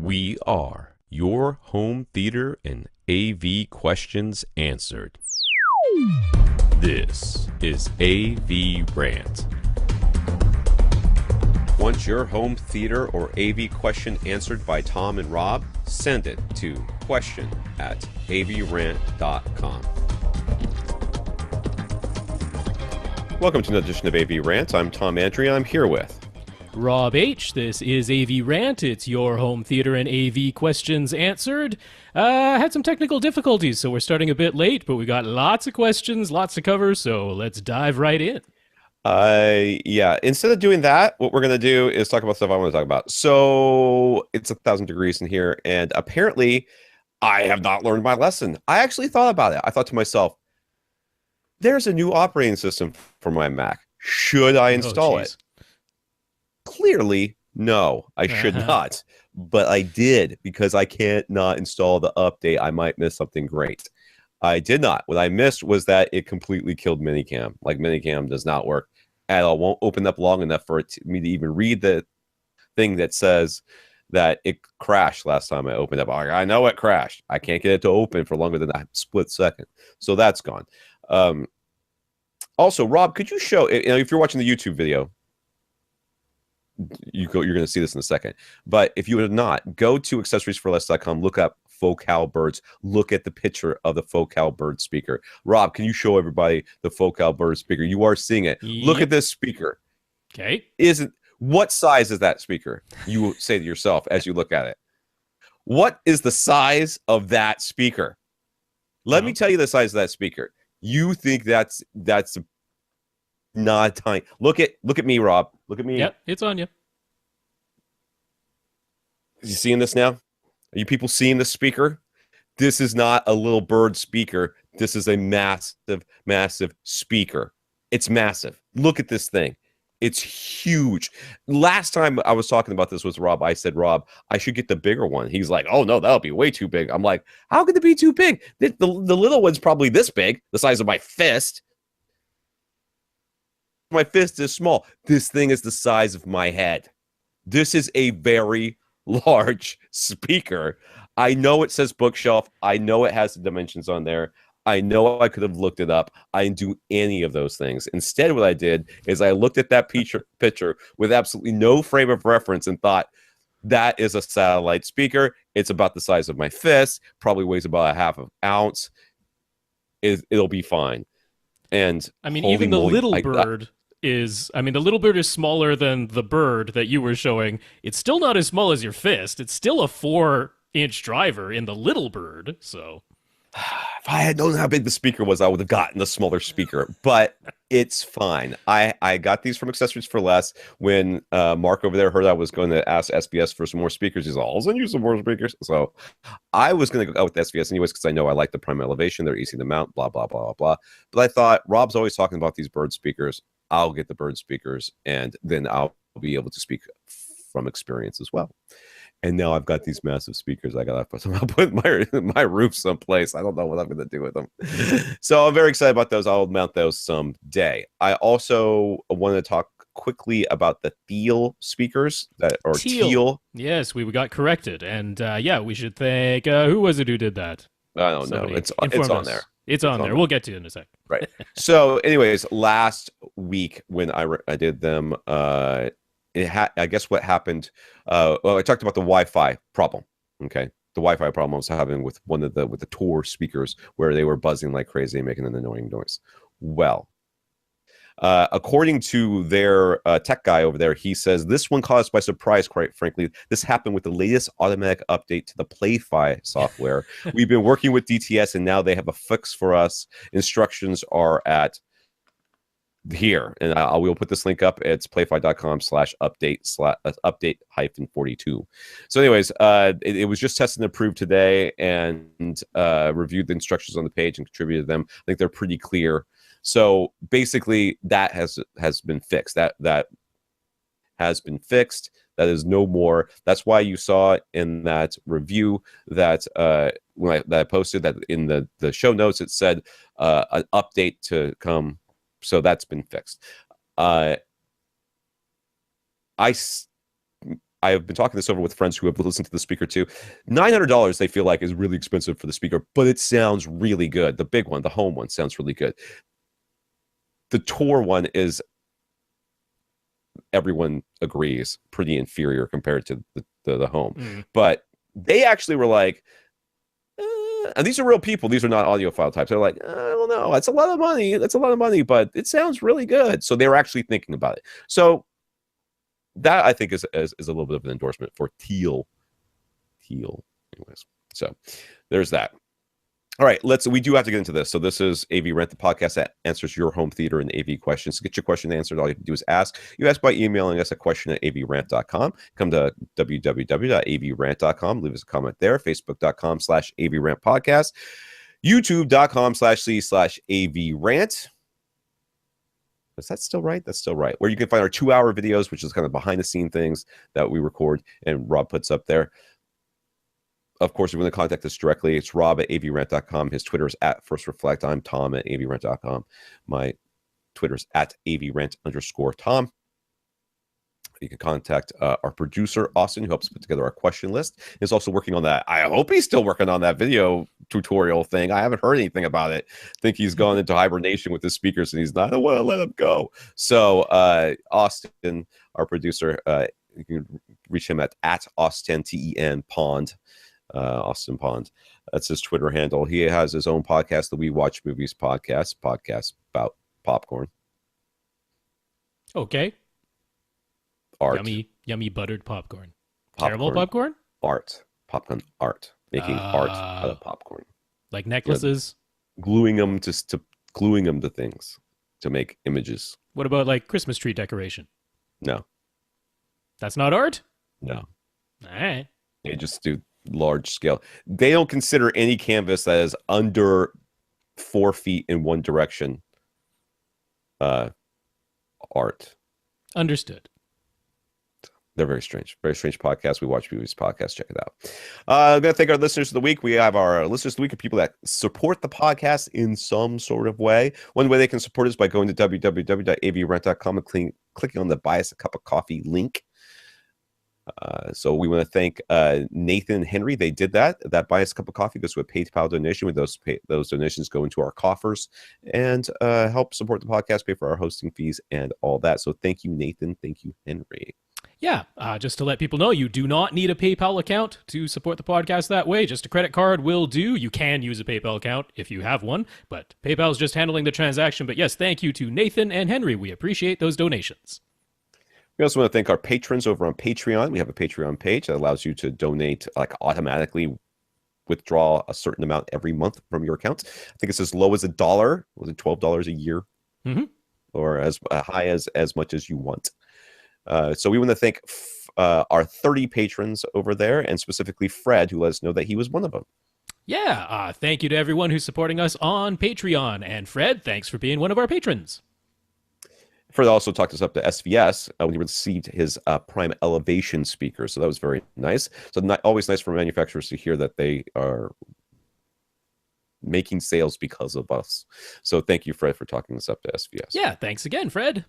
We are your home theater and AV questions answered. This is AVRant. Want your home theater or AV question answered by Tom and Rob? Send it to question@avrant.com. Welcome to another edition of AVRant. I'm Tom Andry. I'm here with Rob H. This is AVRant. It's your home theater and AV questions answered. Had some technical difficulties, so we're starting a bit late, but we got lots of questions, lots to cover, so let's dive right in. Yeah, instead of doing that, what we're going to do is talk about stuff I want to talk about. So it's 1,000 degrees in here, and apparently I have not learned my lesson. I actually thought about it. I thought to myself, there's a new operating system for my Mac. Should I install it? Clearly, no, I should not. But I did because I can't not install the update. I might miss something great. I did not. What I missed was that it completely killed Minicam. Like, Minicam does not work at all. Won't open up long enough for me to even read the thing that says that it crashed last time I opened up. I know it crashed. I can't get it to open for longer than a split second. So that's gone. Also, Rob, could you show, if you're watching the YouTube video, you're going to see this in a second. But if you would not, go to accessoriesforless.com, look up Focal Birds, look at the picture of the Focal Bird speaker. Rob, can you show everybody the Focal Bird speaker? You are seeing it. Yep. Look at this speaker. Okay. What size is that speaker? You say to yourself as you look at it. What is the size of that speaker? Let me tell you the size of that speaker. You think that's not tiny. Look at me, Rob. Look at me. Yep, it's on you. You seeing this now? Are you people seeing the speaker? This is not a little bird speaker. This is a massive, massive speaker. It's massive. Look at this thing. It's huge. Last time I was talking about this with Rob, I said, Rob, I should get the bigger one. He's like, oh, no, that'll be way too big. I'm like, how could it be too big? The little one's probably this big, the size of my fist. My fist is small. This thing is the size of my head. This is a very large speaker. I know it says bookshelf. I know it has the dimensions on there. I know I could have looked it up. I didn't do any of those things. Instead, what I did is I looked at that picture with absolutely no frame of reference and thought, that is a satellite speaker. It's about the size of my fist, probably weighs about a half an ounce. It'll be fine. And I mean, even the little bird is, the little bird is smaller than the bird that you were showing. It's still not as small as your fist. It's still a 4-inch driver in the little bird. So if I had known how big the speaker was, I would have gotten a smaller speaker, but it's fine. I got these from Accessories for Less. When Mark over there heard I was going to ask SBS for some more speakers, he's like, I'll send you some more speakers. So I was going to go with SBS anyways, because I know I like the Prime Elevation. They're easy to mount, blah, blah, blah, blah. But I thought, Rob's always talking about these bird speakers. I'll get the bird speakers, and then I'll be able to speak from experience as well. And now I've got these massive speakers. I got to put my roof someplace. I don't know what I'm going to do with them. So I'm very excited about those. I'll mount those someday. I also want to talk quickly about the Teal speakers Teal. Yes, we got corrected. And yeah, we should thank, who was it who did that? I don't know. It's on there. It's on there. We'll get to it in a sec. Right. So anyways, last week when I did them, I guess what happened, well, I talked about the Wi-Fi problem. Okay. The Wi-Fi problem I was having with with the Tor speakers, where they were buzzing like crazy and making an annoying noise. Well, according to their tech guy over there, he says this one caught us by surprise, quite frankly. This happened with the latest automatic update to the PlayFi software. We've been working with DTS, and now they have a fix for us. Instructions are at here, and we'll put this link up. It's playfi.com/update-42. So anyways, it was just tested and approved today, and reviewed the instructions on the page and contributed them. I think they're pretty clear. So basically, that has been fixed. That has been fixed. That is no more. That's why you saw in that review that that I posted, that in the show notes it said an update to come. So that's been fixed. I've been talking this over with friends who have listened to the speaker too. $900 they feel like is really expensive for the speaker, but it sounds really good. The big one, the home one, sounds really good. The tour one is, everyone agrees, pretty inferior compared to the home. But they actually were like, and these are real people. These are not audiophile types. They're like, I don't know. That's a lot of money. That's a lot of money, but it sounds really good. So they were actually thinking about it. So that, I think, is a little bit of an endorsement for Teal. Anyways, so there's that. All right, we do have to get into this. So this is AVRant, the podcast that answers your home theater and AV questions. To get your question answered, all you have to do is ask. You ask by emailing us at question@avrant.com. Come to www.avrant.com. Leave us a comment there. Facebook.com/AVRant podcast. YouTube.com/c/AVRant. Is that still right? That's still right. Where you can find our 2-hour videos, which is kind of behind the scene things that we record and Rob puts up there. Of course, if you want to contact us directly, it's rob@avrant.com. His Twitter is @FirstReflect. I'm Tom@avrant.com. My Twitter is @avrant_Tom. You can contact our producer, Austin, who helps put together our question list. He's also working on that. I hope he's still working on that video tutorial thing. I haven't heard anything about it. I think he's gone into hibernation with his speakers, and he's not. I want to let him go. So Austin, our producer, you can reach him at Austin, TEN Pond. Austin Pond. That's his Twitter handle. He has his own podcast, the We Watch Movies podcast about popcorn. Okay. Art. Yummy buttered popcorn. Caramel popcorn? Art. Popcorn art. Making art out of popcorn. Like necklaces? Gluing them to things to make images. What about like Christmas tree decoration? No. That's not art? No. All right. They just do large scale. They don't consider any canvas that is under 4 feet in one direction art. Understood. They're very strange podcast. We Watch Movies podcast. Check it out. I'm going to thank our listeners of the week. We have our listeners of the week are people that support the podcast in some sort of way. One way they can support us by going to www.avrant.com and clicking on the Buy Us a Cup of Coffee link. So we want to thank Nathan and Henry. They did that. That Buy Us a Cup of Coffee goes to a PayPal donation. With those donations go into our coffers and help support the podcast, pay for our hosting fees and all that. So thank you, Nathan. Thank you, Henry. Yeah, just to let people know, you do not need a PayPal account to support the podcast that way. Just a credit card will do. You can use a PayPal account if you have one, but PayPal is just handling the transaction. But yes, thank you to Nathan and Henry. We appreciate those donations. We also want to thank our patrons over on Patreon. We have a Patreon page that allows you to donate, like automatically withdraw a certain amount every month from your account. I think it's as low as $1. Was it $12 a year? Mm-hmm. Or as high as much as you want. So we want to thank our 30 patrons over there, and specifically Fred, who let us know that he was one of them. Yeah, thank you to everyone who's supporting us on Patreon. And Fred, thanks for being one of our patrons. Fred also talked us up to SVS when he received his Prime Elevation speaker. So that was very nice. So always nice for manufacturers to hear that they are making sales because of us. So thank you, Fred, for talking us up to SVS. Yeah, thanks again, Fred.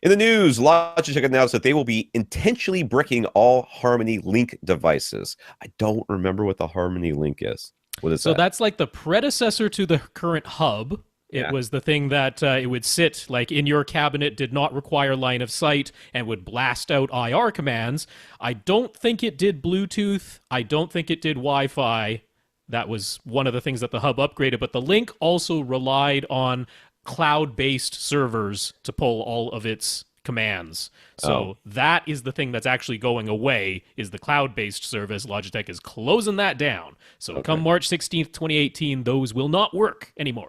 In the news, Logitech announced that they will be intentionally bricking all Harmony Link devices. I don't remember what the Harmony Link is. What is that? So that's like the predecessor to the current hub. It was the thing that it would sit like in your cabinet, did not require line of sight, and would blast out IR commands. I don't think it did Bluetooth. I don't think it did Wi-Fi. That was one of the things that the hub upgraded. But the Link also relied on cloud-based servers to pull all of its commands. So that is the thing that's actually going away, is the cloud-based service. Logitech is closing that down. So come March 16th, 2018, those will not work anymore.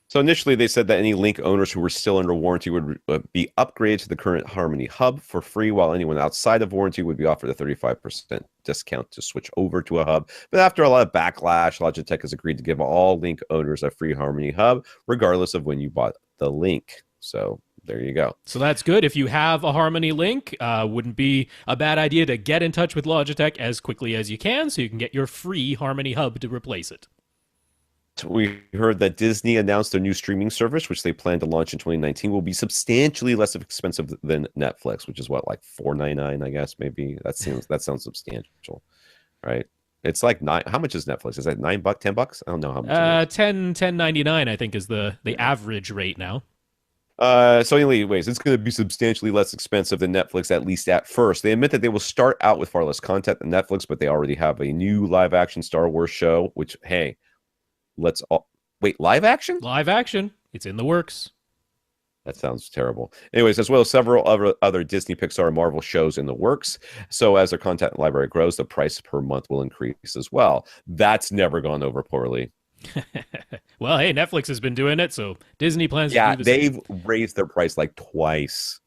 So initially, they said that any Link owners who were still under warranty would be upgraded to the current Harmony Hub for free, while anyone outside of warranty would be offered a 35% discount to switch over to a hub. But after a lot of backlash, Logitech has agreed to give all Link owners a free Harmony Hub, regardless of when you bought the Link. So there you go. So that's good. If you have a Harmony Link, wouldn't be a bad idea to get in touch with Logitech as quickly as you can so you can get your free Harmony Hub to replace it. We heard that Disney announced their new streaming service, which they plan to launch in 2019, will be substantially less expensive than Netflix, which is what, like $4.99, I guess, maybe. That sounds substantial, right? It's like nine. How much is Netflix? Is that $9, $10? I don't know how much it is. 10.99 I think is the Yeah. average rate now. So anyways, it's going to be substantially less expensive than Netflix, at least at first. They admit that they will start out with far less content than Netflix, but they already have a new live action Star Wars show, which, hey, let's all wait, live action? Live action. It's in the works. That sounds terrible. Anyways, as well as several other Disney, Pixar, and Marvel shows in the works. So as their content library grows, the price per month will increase as well. That's never gone over poorly. Well, hey, Netflix has been doing it, so Disney plans to Yeah, do the same. they've raised their price like twice.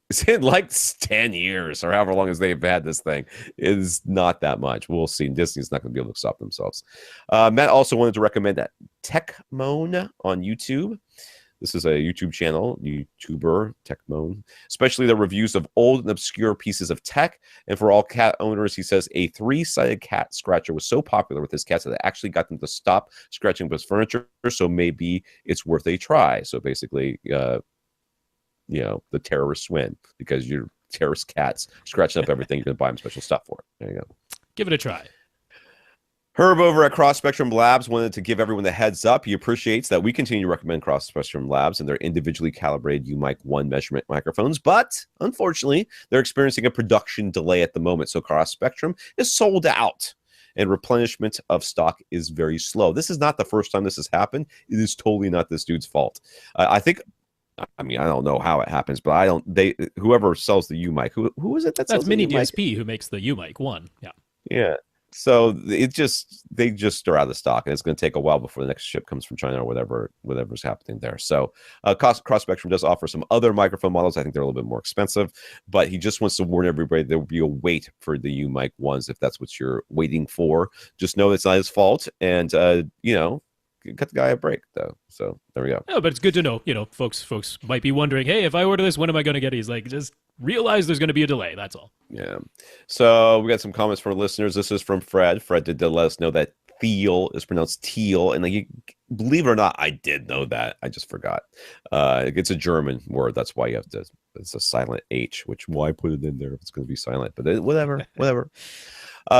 It's in like 10 years or however long as they've had this thing. It is not that much. We'll see. Disney's not going to be able to stop themselves. Matt also wanted to recommend that Techmoan on YouTube. This is a YouTube channel, YouTuber, Techmoan, especially the reviews of old and obscure pieces of tech. And for all cat owners, he says a 3-sided cat scratcher was so popular with his cats that it actually got them to stop scratching with furniture. So maybe it's worth a try. So basically, the terrorists win because your terrorist cats scratching up everything. You're going to buy them special stuff for it. There you go. Give it a try. Herb over at Cross Spectrum Labs wanted to give everyone the heads up. He appreciates that we continue to recommend Cross Spectrum Labs and their individually calibrated UMIC 1 measurement microphones, but unfortunately, they're experiencing a production delay at the moment. So Cross Spectrum is sold out and replenishment of stock is very slow. This is not the first time this has happened. It is totally not this dude's fault. I don't know how it happens, but whoever sells the UMIC, who is it that sells That's Mini the UMIC? DSP who makes the UMIC 1. Yeah. Yeah. So they just are out of stock, and it's going to take a while before the next ship comes from China or whatever's happening there. So Cross Spectrum does offer some other microphone models. I think they're a little bit more expensive, but he just wants to warn everybody there will be a wait for the UMIC ones if that's what you're waiting for. Just know it's not his fault, and cut the guy a break though. So there we go. Oh, but it's good to know. Folks might be wondering, hey, if I order this, when am I going to get it? He's like, just realize there's going to be a delay. That's all. Yeah. So we got some comments from listeners. This is from Fred. Fred did let us know that Thiel is pronounced teal, and believe it or not, I did know that. I just forgot. It's a German word. That's why you have to. It's a silent H. Which why put it in there if it's going to be silent? But whatever.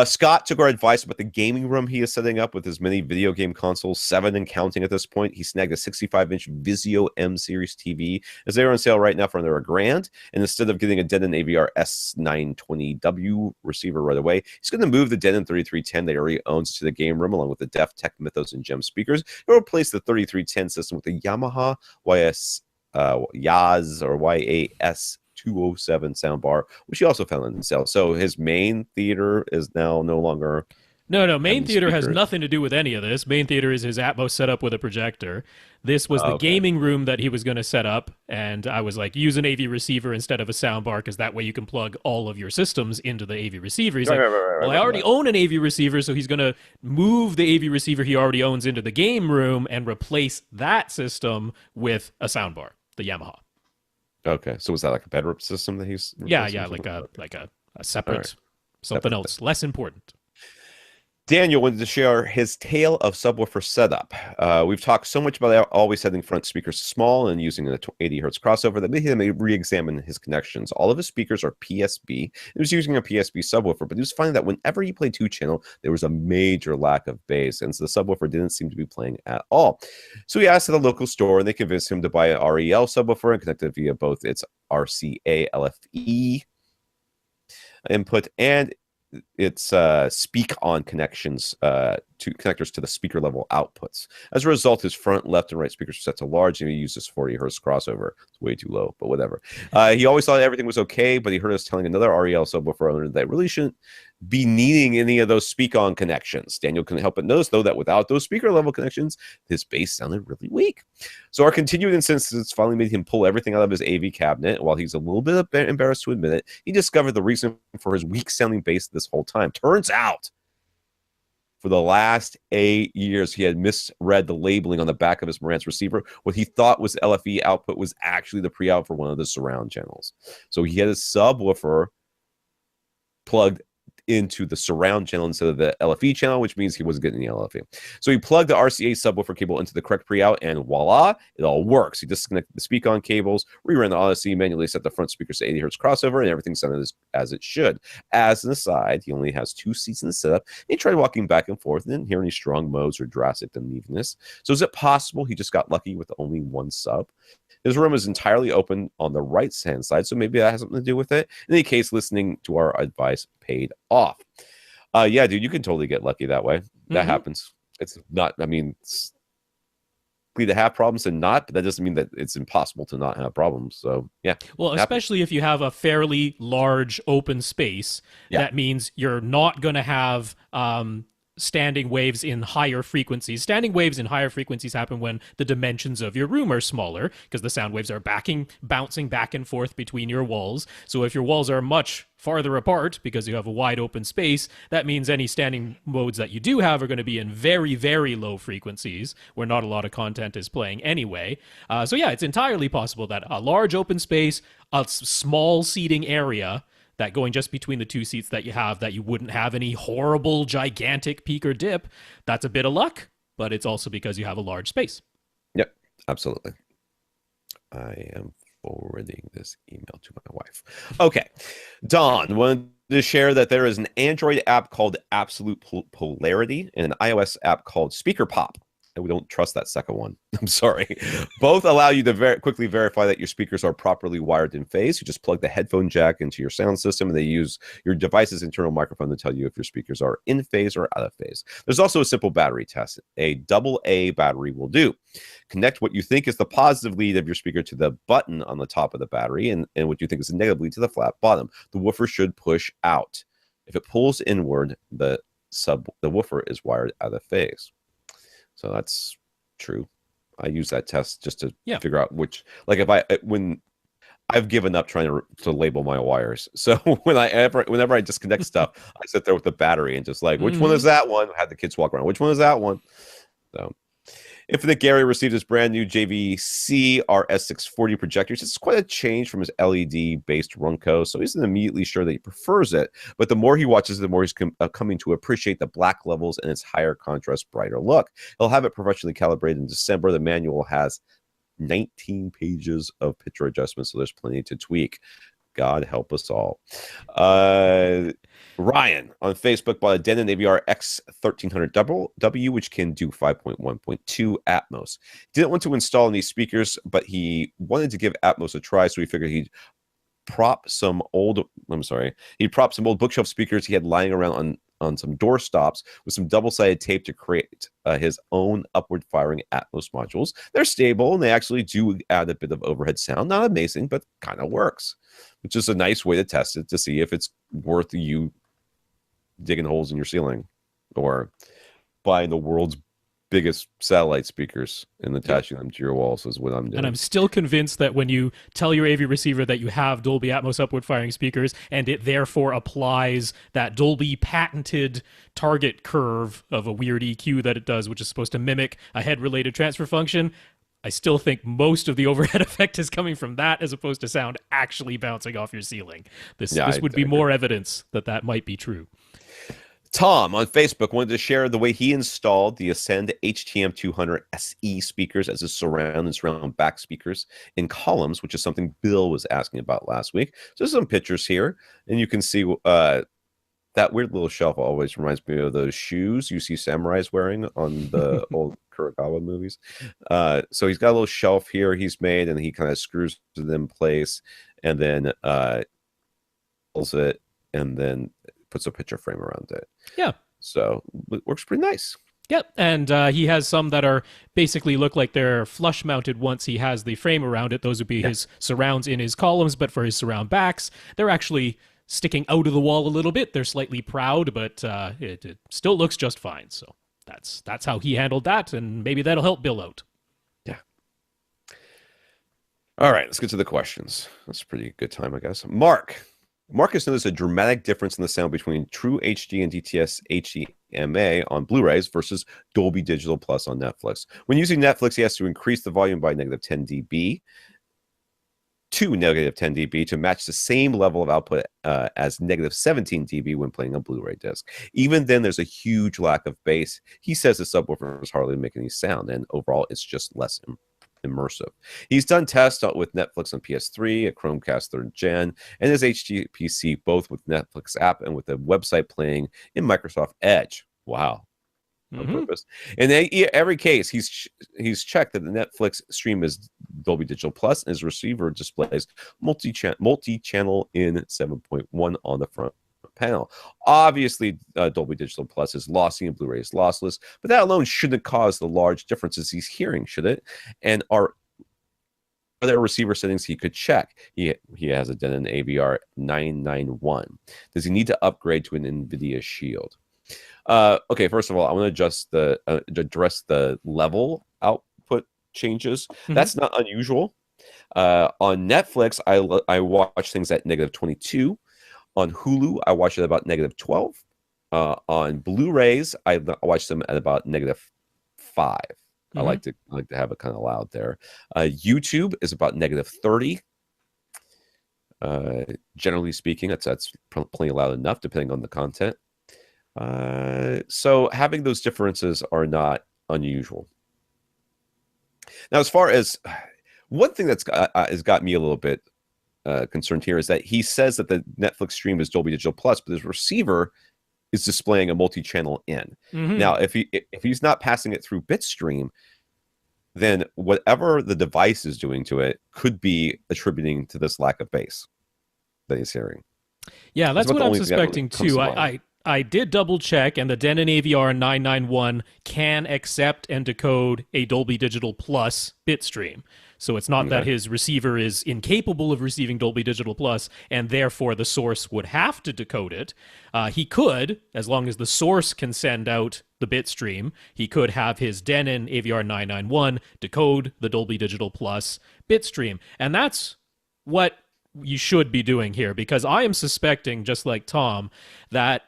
Scott took our advice about the gaming room he is setting up with his many video game consoles, 7 and counting at this point. He snagged a 65-inch Vizio M series TV as they are on sale right now for under $1,000. And instead of getting a Denon AVR S920W receiver right away, he's going to move the Denon 3310 that he already owns to the game room along with the Def Tech Mythos and Gem speakers. He'll replace the 3310 system with the Yamaha Yaz or YAS 207 soundbar, which he also found on sale. So his main theater is now no longer. No. Main theater has nothing to do with any of this. Main theater is his Atmos setup with a projector. This was the gaming room that he was going to set up, and I was like, use an AV receiver instead of a soundbar because that way you can plug all of your systems into the AV receiver. He's like, I already own an AV receiver, so he's going to move the AV receiver he already owns into the game room and replace that system with a soundbar, the Yamaha. Okay, so was that like a bedroom system that he's? Yeah, like a separate something else, less important. Daniel wanted to share his tale of subwoofer setup. We've talked so much about always setting front speakers small and using an 80 hertz crossover that made him re-examine his connections. All of his speakers are PSB. He was using a PSB subwoofer, but he was finding that whenever he played 2-channel, there was a major lack of bass, and so the subwoofer didn't seem to be playing at all. So he asked at a local store, and they convinced him to buy an REL subwoofer and connect it via both its RCA LFE input and its speak on connections to connectors to the speaker level outputs. As a result, his front, left, and right speakers are set to large, and he uses 40 hertz crossover. It's way too low, but whatever. He always thought everything was okay, but he heard us telling another REL subwoofer owner that really shouldn't be needing any of those speak on connections. Daniel couldn't help but notice, though, that without those speaker level connections, his bass sounded really weak. So our continued insistence finally made him pull everything out of his AV cabinet. While he's a little bit embarrassed to admit it, he discovered the reason for his weak sounding bass this whole time. Turns out, for the last 8 years, he had misread the labeling on the back of his Marantz receiver. What he thought was LFE output was actually the pre-out for one of the surround channels. So he had a subwoofer plugged into the surround channel instead of the LFE channel, which means he wasn't getting the LFE. So he plugged the RCA subwoofer cable into the correct pre-out, and voila, it all works. He disconnected the speak-on cables, reran the Odyssey, manually set the front speakers to 80 hertz crossover, and everything sounded as it should. As an aside, he only has 2 seats in the setup. He tried walking back and forth and didn't hear any strong modes or drastic unevenness. So is it possible he just got lucky with only one sub? His room is entirely open on the right-hand side, so maybe that has something to do with it. In any case, listening to our advice paid off. Yeah, dude, you can totally get lucky that way. That happens. It's not, I mean, it's to have problems and not, but that doesn't mean that it's impossible to not have problems. So, yeah. Well, especially if you have a fairly large open space, that means you're not going to have standing waves in higher frequencies. Standing waves in higher frequencies happen when the dimensions of your room are smaller, because the sound waves are bouncing back and forth between your walls. So if your walls are much farther apart because you have a wide open space, that means any standing modes that you do have are going to be in very, very low frequencies where not a lot of content is playing anyway. So yeah, it's entirely possible that a large open space, a small seating area, that going just between the 2 seats that you have, that you wouldn't have any horrible, gigantic peak or dip, that's a bit of luck, but it's also because you have a large space. Yep, absolutely. I am forwarding this email to my wife. Okay. Don wanted to share that there is an Android app called Absolute Polarity and an iOS app called Speaker Pop. And we don't trust that second one. I'm sorry. Both allow you to quickly verify that your speakers are properly wired in phase. You just plug the headphone jack into your sound system, and they use your device's internal microphone to tell you if your speakers are in phase or out of phase. There's also a simple battery test. A AA battery will do. Connect what you think is the positive lead of your speaker to the button on the top of the battery, and what you think is the negative lead to the flat bottom. The woofer should push out. If it pulls inward, the woofer is wired out of phase. So that's true. I use that test just to figure out which, like, when I've given up trying to label my wires. So whenever I disconnect stuff, I sit there with the battery and just like, which one is that one? I had the kids walk around. Which one is that one? So, Infinite Gary received his brand new JVC RS640 projectors. It's quite a change from his LED-based Runco, so he's immediately sure that he prefers it. But the more he watches, the more he's coming to appreciate the black levels and its higher contrast, brighter look. He'll have it professionally calibrated in December. The manual has 19 pages of picture adjustments, so there's plenty to tweak. God help us all. Ryan on Facebook bought a Denon AVR X1300W, which can do 5.1.2 Atmos. Didn't want to install any speakers, but he wanted to give Atmos a try, so he figured he'd prop some old bookshelf speakers he had lying around on some door stops with some double-sided tape to create his own upward-firing Atmos modules. They're stable, and they actually do add a bit of overhead sound. Not amazing, but kind of works, which is a nice way to test it to see if it's worth you digging holes in your ceiling or buying the world's biggest satellite speakers and attaching them to your walls is what I'm doing. And I'm still convinced that when you tell your AV receiver that you have Dolby Atmos upward firing speakers and it therefore applies that Dolby patented target curve of a weird EQ that it does, which is supposed to mimic a head-related transfer function, I still think most of the overhead effect is coming from that as opposed to sound actually bouncing off your ceiling. This would be more evidence that that might be true. Tom on Facebook wanted to share the way he installed the Ascend HTM 200 SE speakers as his surround and surround back speakers in columns, which is something Bill was asking about last week. So there's some pictures here, and you can see that weird little shelf always reminds me of those shoes you see samurais wearing on the old Kurokawa movies. So he's got a little shelf here he's made, and he kind of screws it in place, and then pulls it, and then puts a picture frame around it. Yeah. So it works pretty nice. Yep, and he has some that are basically look like they're flush mounted once he has the frame around it. Those would be his surrounds in his columns, but for his surround backs, they're actually sticking out of the wall a little bit. They're slightly proud, but it still looks just fine. So that's how he handled that, and maybe that'll help Bill out. Yeah. All right, let's get to the questions. That's a pretty good time, I guess. Marcus noticed a dramatic difference in the sound between True HD and DTS HDMA on Blu-rays versus Dolby Digital Plus on Netflix. When using Netflix, he has to increase the volume by -10 dB. to negative 10 dB to match the same level of output as negative 17 dB when playing a Blu-ray disc. Even then, there's a huge lack of bass. He says the subwoofers hardly make any sound, and overall, it's just less immersive. He's done tests with Netflix on PS3, a Chromecast 3rd gen, and his HD PC, both with Netflix app and with a website playing in Microsoft Edge. Wow. On purpose. In every case, he's checked that the Netflix stream is Dolby Digital Plus, and his receiver displays multi-channel in 7.1 on the front panel. Obviously, Dolby Digital Plus is lossy and Blu-ray is lossless, but that alone shouldn't cause the large differences he's hearing, should it? And are there receiver settings he could check? He has a Denon AVR 991. Does he need to upgrade to an NVIDIA Shield? Okay, first of all, I want to address the level output changes. That's not unusual. On Netflix, I watch things at negative 22. On Hulu, I watch it about negative 12. On Blu-rays, I watch them at about negative 5. I like to have it kind of loud there. YouTube is about negative 30. Generally speaking, that's plenty loud enough, depending on the content. So having those differences are not unusual. Now, as far as one thing that's has got me a little bit concerned here is that he says that the Netflix stream is Dolby Digital Plus, but his receiver is displaying a multi-channel in. Now, if he's not passing it through Bitstream, then whatever the device is doing to it could be attributing to this lack of bass that he's hearing. Yeah, that's what I'm suspecting too. I did double check, and the Denon AVR 991 can accept and decode a Dolby Digital Plus bitstream. So it's not that his receiver is incapable of receiving Dolby Digital Plus, and therefore the source would have to decode it. He could, as long as the source can send out the bitstream, he could have his Denon AVR 991 decode the Dolby Digital Plus bitstream. And that's what you should be doing here, because I am suspecting, just like Tom, that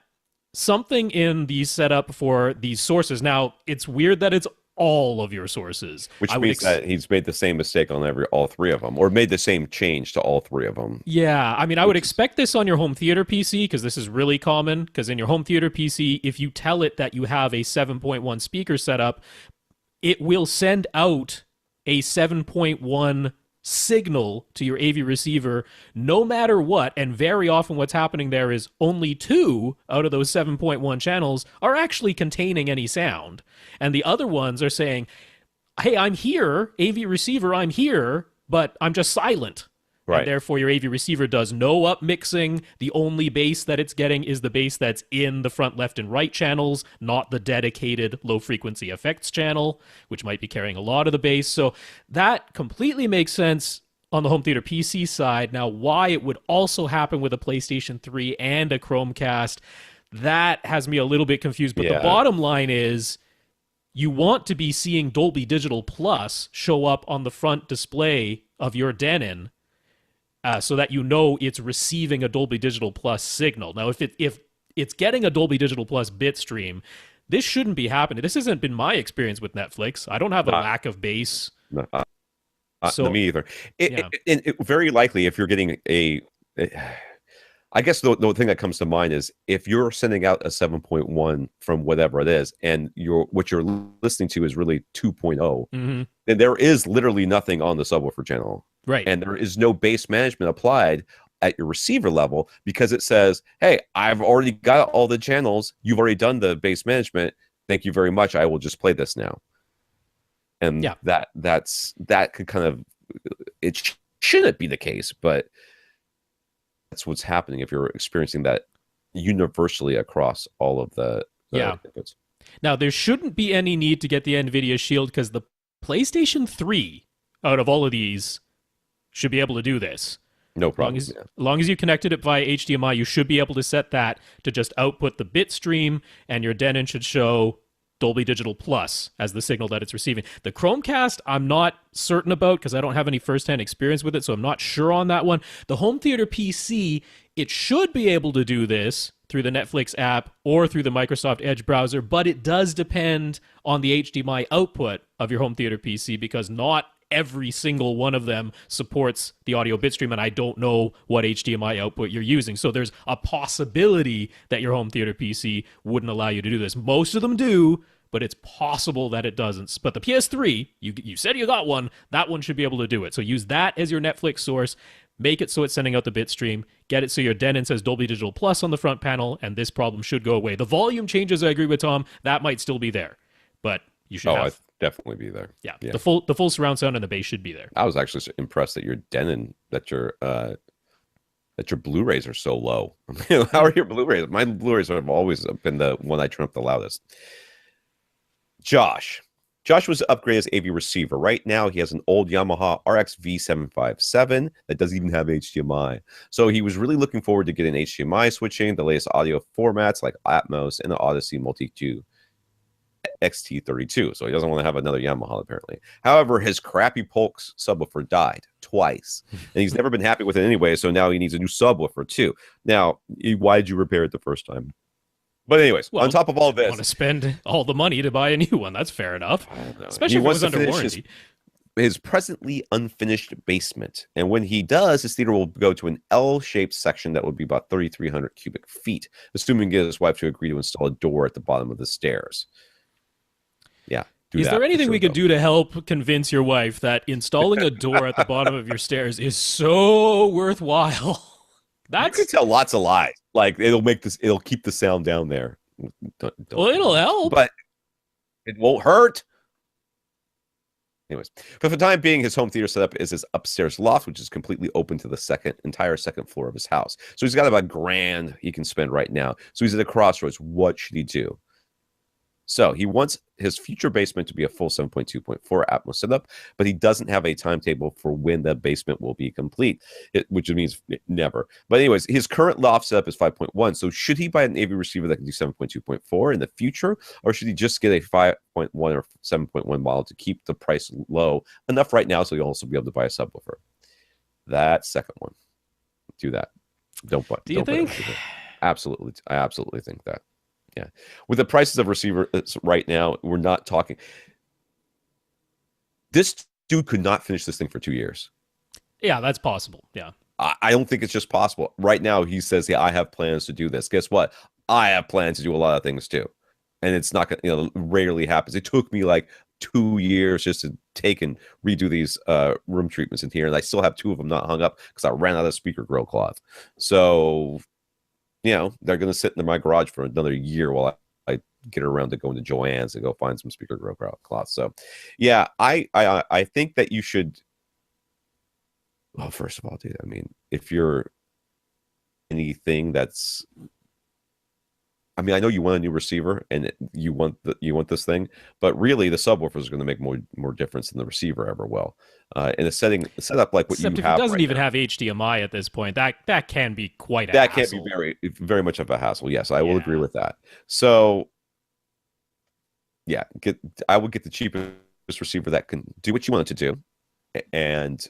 something in the setup for these sources. Now, it's weird that it's all of your sources. Which means that he's made the same mistake on all three of them, or made the same change to all three of them. Yeah, I mean, I would expect this on your home theater PC, because this is really common, because in your home theater PC, if you tell it that you have a 7.1 speaker setup, it will send out a 7.1 signal to your AV receiver no matter what, and very often what's happening there is only 2 out of those 7.1 channels are actually containing any sound, and the other ones are saying, hey, I'm here, AV receiver, I'm here, but I'm just silent. Right. And therefore, your AV receiver does no upmixing. The only bass that it's getting is the bass that's in the front left and right channels, not the dedicated low-frequency effects channel, which might be carrying a lot of the bass. So that completely makes sense on the home theater PC side. Now, why it would also happen with a PlayStation 3 and a Chromecast, that has me a little bit confused. But the bottom line is, you want to be seeing Dolby Digital Plus show up on the front display of your Denon, so that you know it's receiving a Dolby Digital Plus signal. Now, if it's getting a Dolby Digital Plus bit stream, this shouldn't be happening. This hasn't been my experience with Netflix. I don't have a lack of bass. So me either. It very likely, if you're getting I guess the thing that comes to mind is if you're sending out a 7.1 from whatever it is, and what you're listening to is really 2.0, then there is literally nothing on the subwoofer channel. Right. And there is no bass management applied at your receiver level, because it says, hey, I've already got all the channels. You've already done the bass management. Thank you very much. I will just play this now. And that could kind of, it shouldn't be the case, but that's what's happening if you're experiencing that universally across all of the inputs. Now, there shouldn't be any need to get the NVIDIA Shield, because the PlayStation 3 out of all of these should be able to do this. No problem. As long as you connected it via HDMI, you should be able to set that to just output the bit stream, and your Denon should show Dolby Digital Plus as the signal that it's receiving. The Chromecast, I'm not certain about, because I don't have any first-hand experience with it, so I'm not sure on that one. The home theater PC, it should be able to do this through the Netflix app or through the Microsoft Edge browser, but it does depend on the HDMI output of your home theater PC, because not every single one of them supports the audio bitstream, and I don't know what HDMI output you're using. So there's a possibility that your home theater PC wouldn't allow you to do this. Most of them do, but it's possible that it doesn't. But the PS3, you said you got one, that one should be able to do it. So use that as your Netflix source. Make it so it's sending out the bitstream. Get it so your Denon says Dolby Digital Plus on the front panel, and this problem should go away. The volume changes, I agree with Tom, that might still be there, but you should have. I'd definitely be there. Yeah, the full surround sound and the bass should be there. I was actually impressed that your Denon, that your Blu-rays are so low. How are your Blu-rays? My Blu-rays have always been the one I turn up the loudest. Josh was upgraded as AV receiver. Right now, he has an old Yamaha RX V757 that doesn't even have HDMI. So he was really looking forward to getting HDMI switching, the latest audio formats like Atmos and the Odyssey Multi-2 XT32. So he doesn't want to have another Yamaha, apparently. However, his crappy Polk subwoofer died twice, and he's never been happy with it anyway, so now he needs a new subwoofer, too. Now, why did you repair it the first time? But anyways, on top of all this, want to spend all the money to buy a new one. That's fair enough. Especially if it was under warranty. His presently unfinished basement. And when he does, his theater will go to an L-shaped section that would be about 3,300 cubic feet, assuming he gets his wife to agree to install a door at the bottom of the stairs. Yeah. Is there anything we could do to help convince your wife that installing a door at the bottom of your stairs is so worthwhile? You can tell lots of lies. Like it'll keep the sound down there. Well, it'll help, but it won't hurt. Anyways, but for the time being, his home theater setup is his upstairs loft, which is completely open to the entire second floor of his house. So he's got about $1,000 he can spend right now. So he's at a crossroads. What should he do? So he wants his future basement to be a full 7.2.4 Atmos setup, but he doesn't have a timetable for when the basement will be complete, which means never. But anyways, his current loft setup is 5.1. So should he buy an AV receiver that can do 7.2.4 in the future, or should he just get a 5.1 or 7.1 model to keep the price low enough right now so he'll also be able to buy a subwoofer? That second one. Do that. Don't buy. Do you think? Absolutely. I absolutely think that. Yeah. With the prices of receivers right now, we're not talking. This dude could not finish this thing for 2 years. Yeah, that's possible. Yeah. I don't think it's just possible. Right now, he says, yeah, I have plans to do this. Guess what? I have plans to do a lot of things too. And it's not going to, rarely happens. It took me like 2 years just to take and redo these room treatments in here. And I still have 2 of them not hung up because I ran out of speaker grill cloth. So, they're going to sit in my garage for another year while I get around to going to Joann's and go find some speaker grill cloth. So, yeah, I think that you should. Well, first of all, dude, I mean, if you're anything that's, I know you want a new receiver and you want this thing, but really the subwoofer is going to make more difference than the receiver ever will. In a setup like what Except you if have, it doesn't right even now, have HDMI at this point, that can be quite a that hassle. can be very much of a hassle. Yes, I will agree with that. So, yeah, I would get the cheapest receiver that can do what you want it to do, and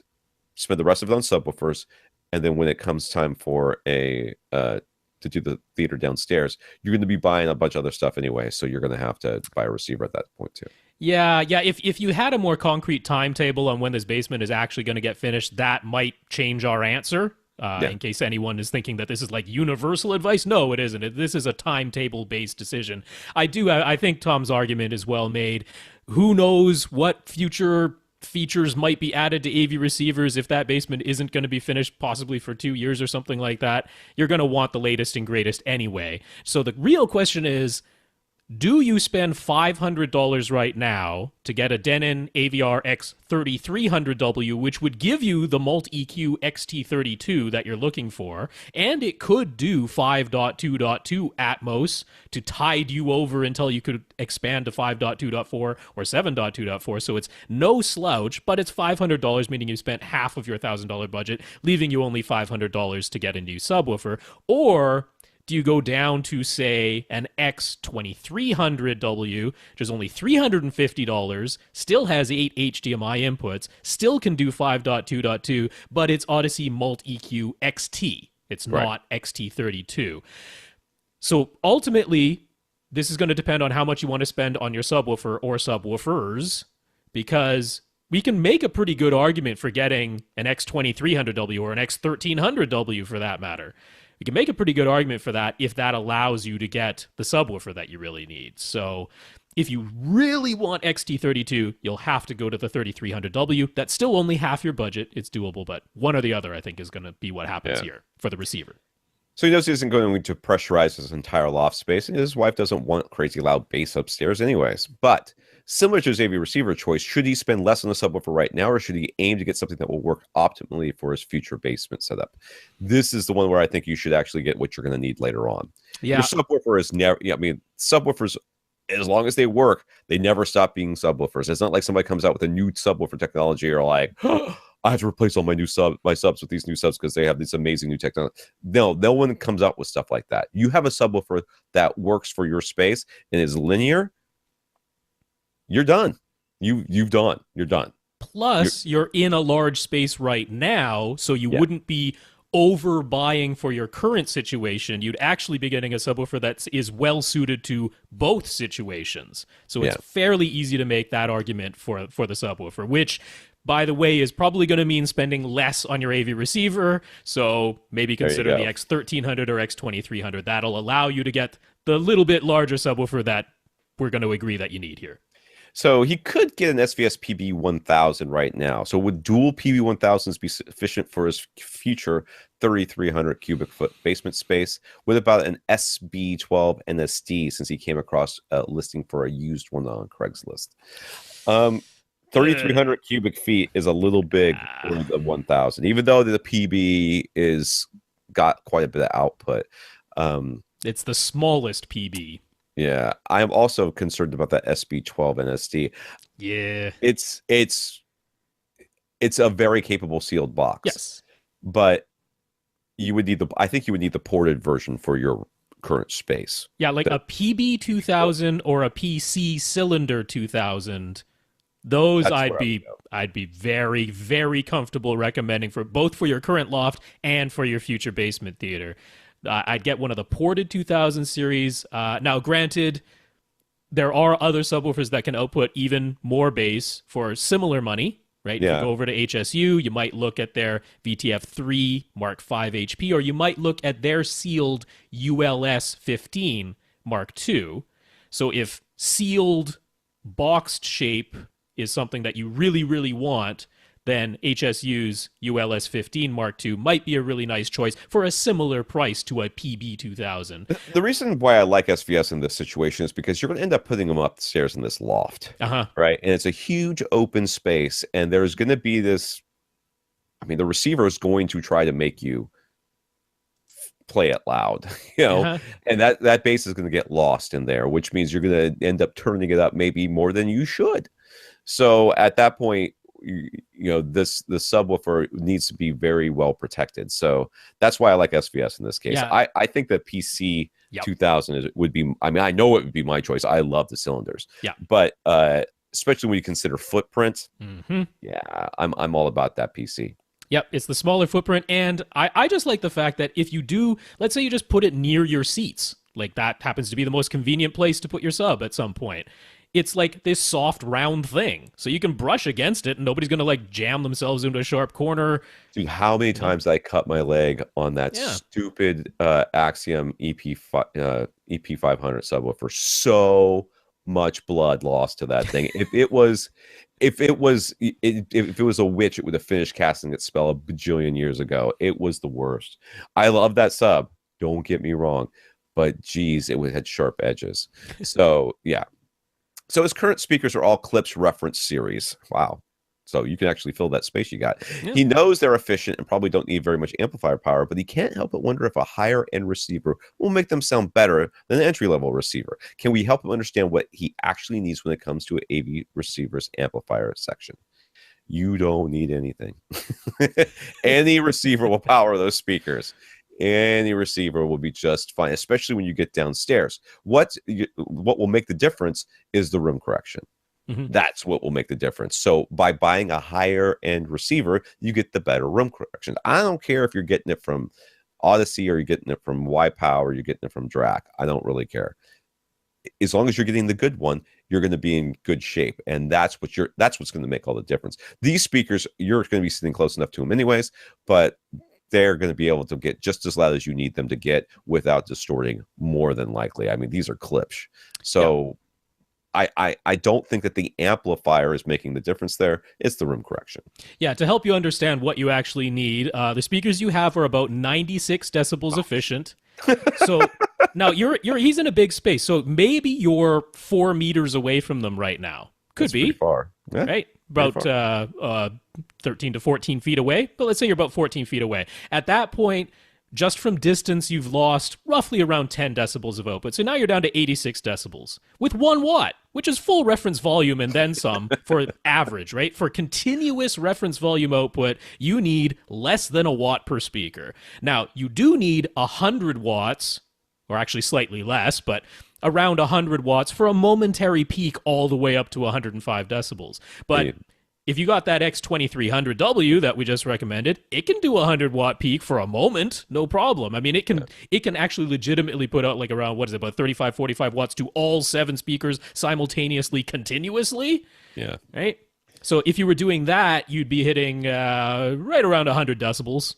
spend the rest of it on subwoofers. And then when it comes time for to do the theater downstairs, you're going to be buying a bunch of other stuff anyway, so you're going to have to buy a receiver at that point too. Yeah. If you had a more concrete timetable on when this basement is actually going to get finished, that might change our answer. In case anyone is thinking that this is like universal advice, no, it isn't. This is a timetable-based decision. I think Tom's argument is well made. Who knows what future features might be added to AV receivers if that basement isn't going to be finished possibly for 2 years or something like that. You're going to want the latest and greatest anyway. So the real question is, do you spend $500 right now to get a Denon AVR X3300W, which would give you the Mult-EQ XT32 that you're looking for, and it could do 5.2.2 Atmos to tide you over until you could expand to 5.2.4 or 7.2.4, so it's no slouch, but it's $500, meaning you spent half of your $1,000 budget, leaving you only $500 to get a new subwoofer, or do you go down to, say, an X2300W, which is only $350, still has 8 HDMI inputs, still can do 5.2.2, but it's Odyssey Mult-EQ XT. It's not XT32. So ultimately, this is going to depend on how much you want to spend on your subwoofer or subwoofers, because we can make a pretty good argument for getting an X2300W or an X1300W for that matter. We can make a pretty good argument for that if that allows you to get the subwoofer that you really need. So if you really want XT32, you'll have to go to the 3300W. That's still only half your budget. It's doable, but one or the other, I think, is going to be what happens here for the receiver. So he knows he isn't going to pressurize his entire loft space, and his wife doesn't want crazy loud bass upstairs anyways. But similar to his AV receiver choice, should he spend less on the subwoofer right now, or should he aim to get something that will work optimally for his future basement setup? This is the one where I think you should actually get what you're going to need later on. Yeah. Your subwoofer is never, I mean, subwoofers, as long as they work, they never stop being subwoofers. It's not like somebody comes out with a new subwoofer technology or like, I have to replace all my subs with these new subs because they have this amazing new technology. No one comes out with stuff like that. You have a subwoofer that works for your space and is linear. You're done. You're done. Plus, you're in a large space right now, so you wouldn't be overbuying for your current situation. You'd actually be getting a subwoofer that is well suited to both situations. So it's fairly easy to make that argument for the subwoofer, which, by the way, is probably going to mean spending less on your AV receiver. So maybe consider the X1300 or X2300. That'll allow you to get the little bit larger subwoofer that we're going to agree that you need here. So he could get an SVS PB1000 right now. So would dual PB1000s be sufficient for his future 3,300 cubic foot basement space with about an SB12 NSD, since he came across a listing for a used one on Craigslist? 3,300 cubic feet is a little big for the 1,000, even though the PB is got quite a bit of output. It's the smallest PB. Yeah, I'm also concerned about that SB12 NSD. Yeah, it's a very capable sealed box. Yes, but you would need I think you would need the ported version for your current space. Yeah, like a PB 2000 or a PC cylinder 2000. Those I'd be very, very comfortable recommending for both for your current loft and for your future basement theater. I'd get one of the ported 2000 series. Now, granted, there are other subwoofers that can output even more bass for similar money, right? Yeah. If you go over to HSU, you might look at their VTF3 Mark V HP, or you might look at their sealed ULS 15 Mark II. So if sealed boxed shape is something that you really, really want, then HSU's ULS 15 Mark II might be a really nice choice for a similar price to a PB 2000. The reason why I like SVS in this situation is because you're going to end up putting them upstairs in this loft, right? And it's a huge open space, and there's going to be this, I mean, the receiver is going to try to make you play it loud, and that bass is going to get lost in there, which means you're going to end up turning it up maybe more than you should. So at that point, the subwoofer needs to be very well protected. So that's why I like SVS in this case. I think that PC 2000 would be, I mean, I know it would be my choice. I love the cylinders, but especially when you consider footprint, I'm all about that PC. Yep, it's the smaller footprint, and I just like the fact that if you do, let's say you just put it near your seats, like that happens to be the most convenient place to put your sub at some point. It's like this soft round thing, so you can brush against it and nobody's gonna like jam themselves into a sharp corner. Dude, how many times I cut my leg on that stupid Axiom EP500 subwoofer? So much blood lost to that thing. If it was a witch, it would have finished casting its spell a bajillion years ago. It was the worst. I love that sub, don't get me wrong, but geez, it had sharp edges. So yeah. So his current speakers are all Klipsch reference series. Wow. So you can actually fill that space you got. Yeah. He knows they're efficient and probably don't need very much amplifier power, but he can't help but wonder if a higher end receiver will make them sound better than an entry-level receiver. Can we help him understand what he actually needs when it comes to an AV receiver's amplifier section? You don't need anything. Any receiver will power those speakers. Any receiver will be just fine, especially when you get downstairs. What will make the difference is the room correction. That's what will make the difference. So by buying a higher end receiver, you get the better room correction. I don't care if you're getting it from Odyssey or you're getting it from YPow or you're getting it from DRAC. I don't really care. as long as you're getting the good one, you're going to be in good shape, and that's what's going to make all the difference. These speakers, you're going to be sitting close enough to them anyways, but they're going to be able to get just as loud as you need them to get without distorting more than likely. I mean, these are clips, so I don't think that the amplifier is making the difference there. It's the room correction. Yeah, to help you understand what you actually need, the speakers you have are about 96 decibels efficient. So now he's in a big space, so maybe you're 4 meters away from them right now. Could That's be pretty far, yeah, right, about 13 to 14 feet away. But let's say you're about 14 feet away. At that point, just from distance, you've lost roughly around 10 decibels of output. So now you're down to 86 decibels with 1 watt, which is full reference volume and then some for average, right? For continuous reference volume output, you need less than a watt per speaker. Now, you do need 100 watts, or actually slightly less, but around 100 watts for a momentary peak all the way up to 105 decibels. But if you got that X2300W that we just recommended, it can do a 100-watt peak for a moment, no problem. I mean, it can actually legitimately put out like around, what is it, about 35, 45 watts to all 7 speakers simultaneously, continuously. Yeah. Right? So if you were doing that, you'd be hitting right around 100 decibels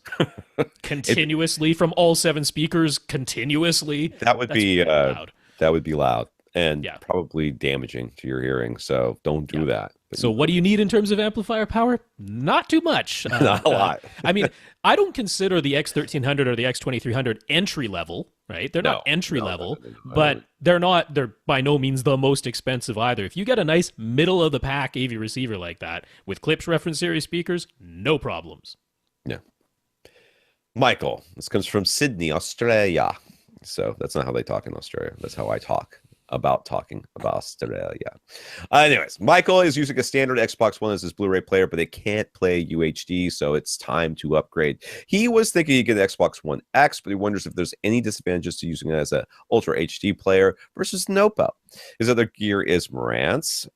continuously from all 7 speakers continuously. That would be loud. That would be loud and yeah, probably damaging to your hearing. So don't do that. But so what do you need in terms of amplifier power? Not too much. Not a lot. I mean, I don't consider the X1300 or the X2300 entry level, right? They're not entry level, but they're by no means the most expensive either. If you get a nice middle of the pack AV receiver like that with Klipsch reference series speakers, no problems. Yeah. Michael, this comes from Sydney, Australia. So that's not how they talk in Australia. That's how I talk about talking about Australia. Anyways, Michael is using a standard Xbox One as his Blu-ray player, but they can't play UHD, so it's time to upgrade. He was thinking he'd get an Xbox One X, but he wonders if there's any disadvantages to using it as an Ultra HD player versus Nopo. His other gear is Marantz,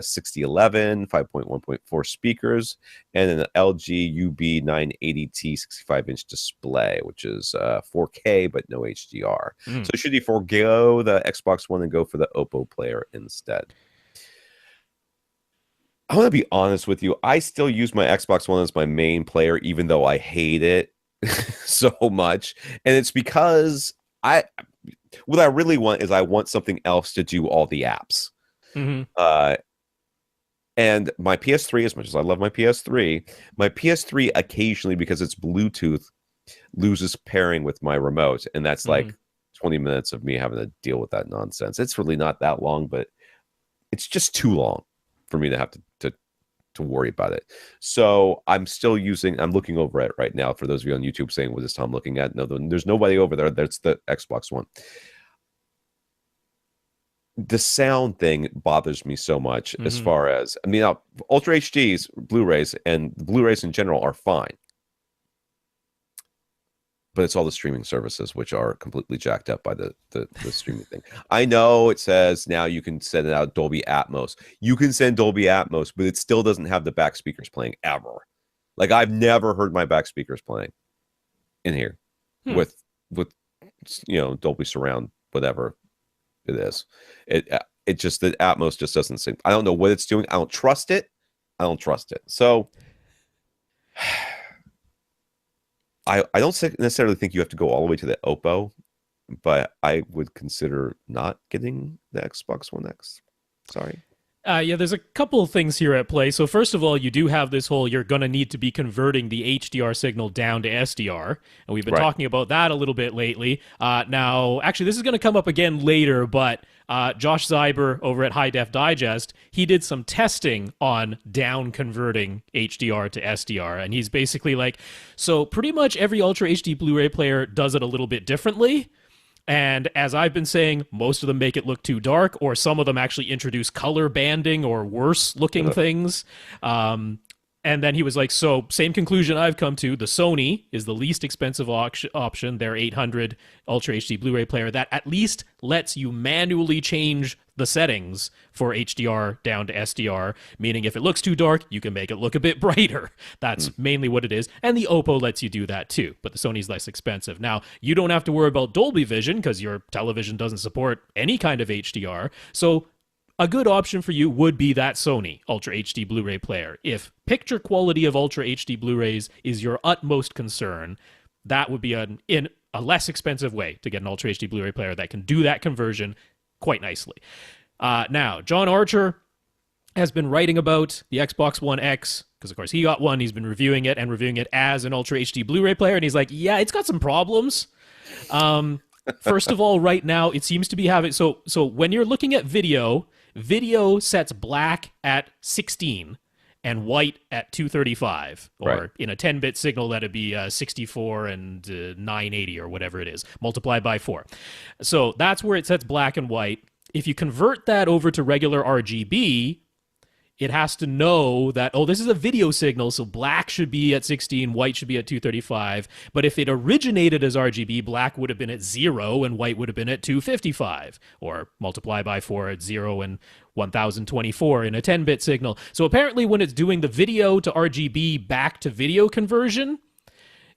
6011, 5.1.4 speakers, and an LG UB980T 65-inch display, which is 4K, but no HDR. So should he forego the Xbox One and go for the Oppo player instead? I want to be honest with you. I still use my Xbox One as my main player, even though I hate it so much. And it's because what I really want is I want something else to do all the apps. And my PS3, as much as I love my PS3 occasionally, because it's Bluetooth, loses pairing with my remote. And that's like 20 minutes of me having to deal with that nonsense. It's really not that long, but it's just too long for me to have to worry about it. So I'm looking over it right now. For those of you on YouTube saying, what is Tom looking at? No, there's nobody over there. That's the Xbox One. The sound thing bothers me so much as far as, I mean, Ultra HDs, Blu-rays, and the Blu-rays in general are fine. But it's all the streaming services which are completely jacked up by the streaming thing. I know it says now you can send it out Dolby Atmos. You can send Dolby Atmos, but it still doesn't have the back speakers playing ever. Like, I've never heard my back speakers playing in here with Dolby Surround, whatever it is. It just, the Atmos just doesn't sync. I don't know what it's doing. I don't trust it. So I don't necessarily think you have to go all the way to the Oppo, but I would consider not getting the Xbox One X. Sorry. Yeah, there's a couple of things here at play. So first of all, you do have this whole, you're going to need to be converting the HDR signal down to SDR. And we've been talking about that a little bit lately. Now, actually, this is going to come up again later, but Josh Zeiber over at High Def Digest, he did some testing on down converting HDR to SDR. And he's basically like, so pretty much every Ultra HD Blu-ray player does it a little bit differently. And as I've been saying, most of them make it look too dark, or some of them actually introduce color banding or worse looking things. And And then he was like, so same conclusion I've come to. The Sony is the least expensive option, their 800 Ultra HD Blu-ray player that at least lets you manually change the settings for HDR down to SDR, meaning if it looks too dark, you can make it look a bit brighter. That's mainly what it is. And the Oppo lets you do that too, but the Sony's less expensive. Now, you don't have to worry about Dolby Vision because your television doesn't support any kind of HDR. So a good option for you would be that Sony Ultra HD Blu-ray player. If picture quality of Ultra HD Blu-rays is your utmost concern, that would be in a less expensive way to get an Ultra HD Blu-ray player that can do that conversion quite nicely. Now, John Archer has been writing about the Xbox One X because, of course, he got one. He's been reviewing it as an Ultra HD Blu-ray player, and he's like, yeah, it's got some problems. First of all, right now, it seems to be having... So when you're looking at video sets black at 16 and white at 235, or Right. in a 10-bit signal, that'd be 64 and 980 or whatever it is, multiplied by 4. So that's where it sets black and white. If you convert that over to regular RGB, it has to know that, oh, this is a video signal, so black should be at 16, white should be at 235. But if it originated as RGB, black would have been at 0 and white would have been at 255, or multiply by 4 at 0 and 1024 in a 10-bit signal. So apparently when it's doing the video to RGB back to video conversion,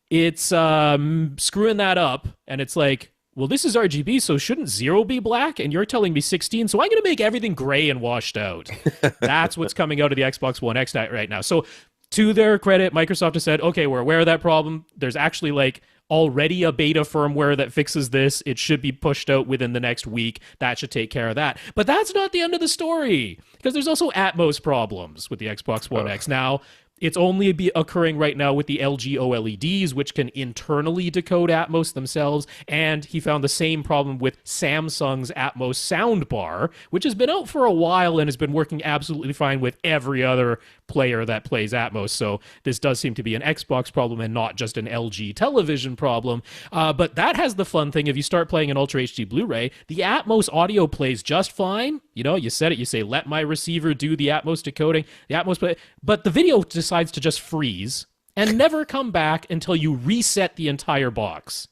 it's screwing that up, and it's like, well, this is RGB, so shouldn't 0 be black? And you're telling me 16, so I'm going to make everything gray and washed out. That's what's coming out of the Xbox One X right now. So to their credit, Microsoft has said, okay, we're aware of that problem. There's actually like already a beta firmware that fixes this. It should be pushed out within the next week. That should take care of that. But that's not the end of the story, because there's also Atmos problems with the Xbox One X. Now, it's only occurring right now with the LG OLEDs, which can internally decode Atmos themselves. And he found the same problem with Samsung's Atmos soundbar, which has been out for a while and has been working absolutely fine with every other player that plays Atmos. So this does seem to be an Xbox problem and not just an LG television problem. But that has the fun thing. If you start playing an Ultra HD Blu-ray, the Atmos audio plays just fine. You know, you set it, you say, let my receiver do the Atmos decoding. The Atmos play, but the video decides to just freeze and never come back until you reset the entire box.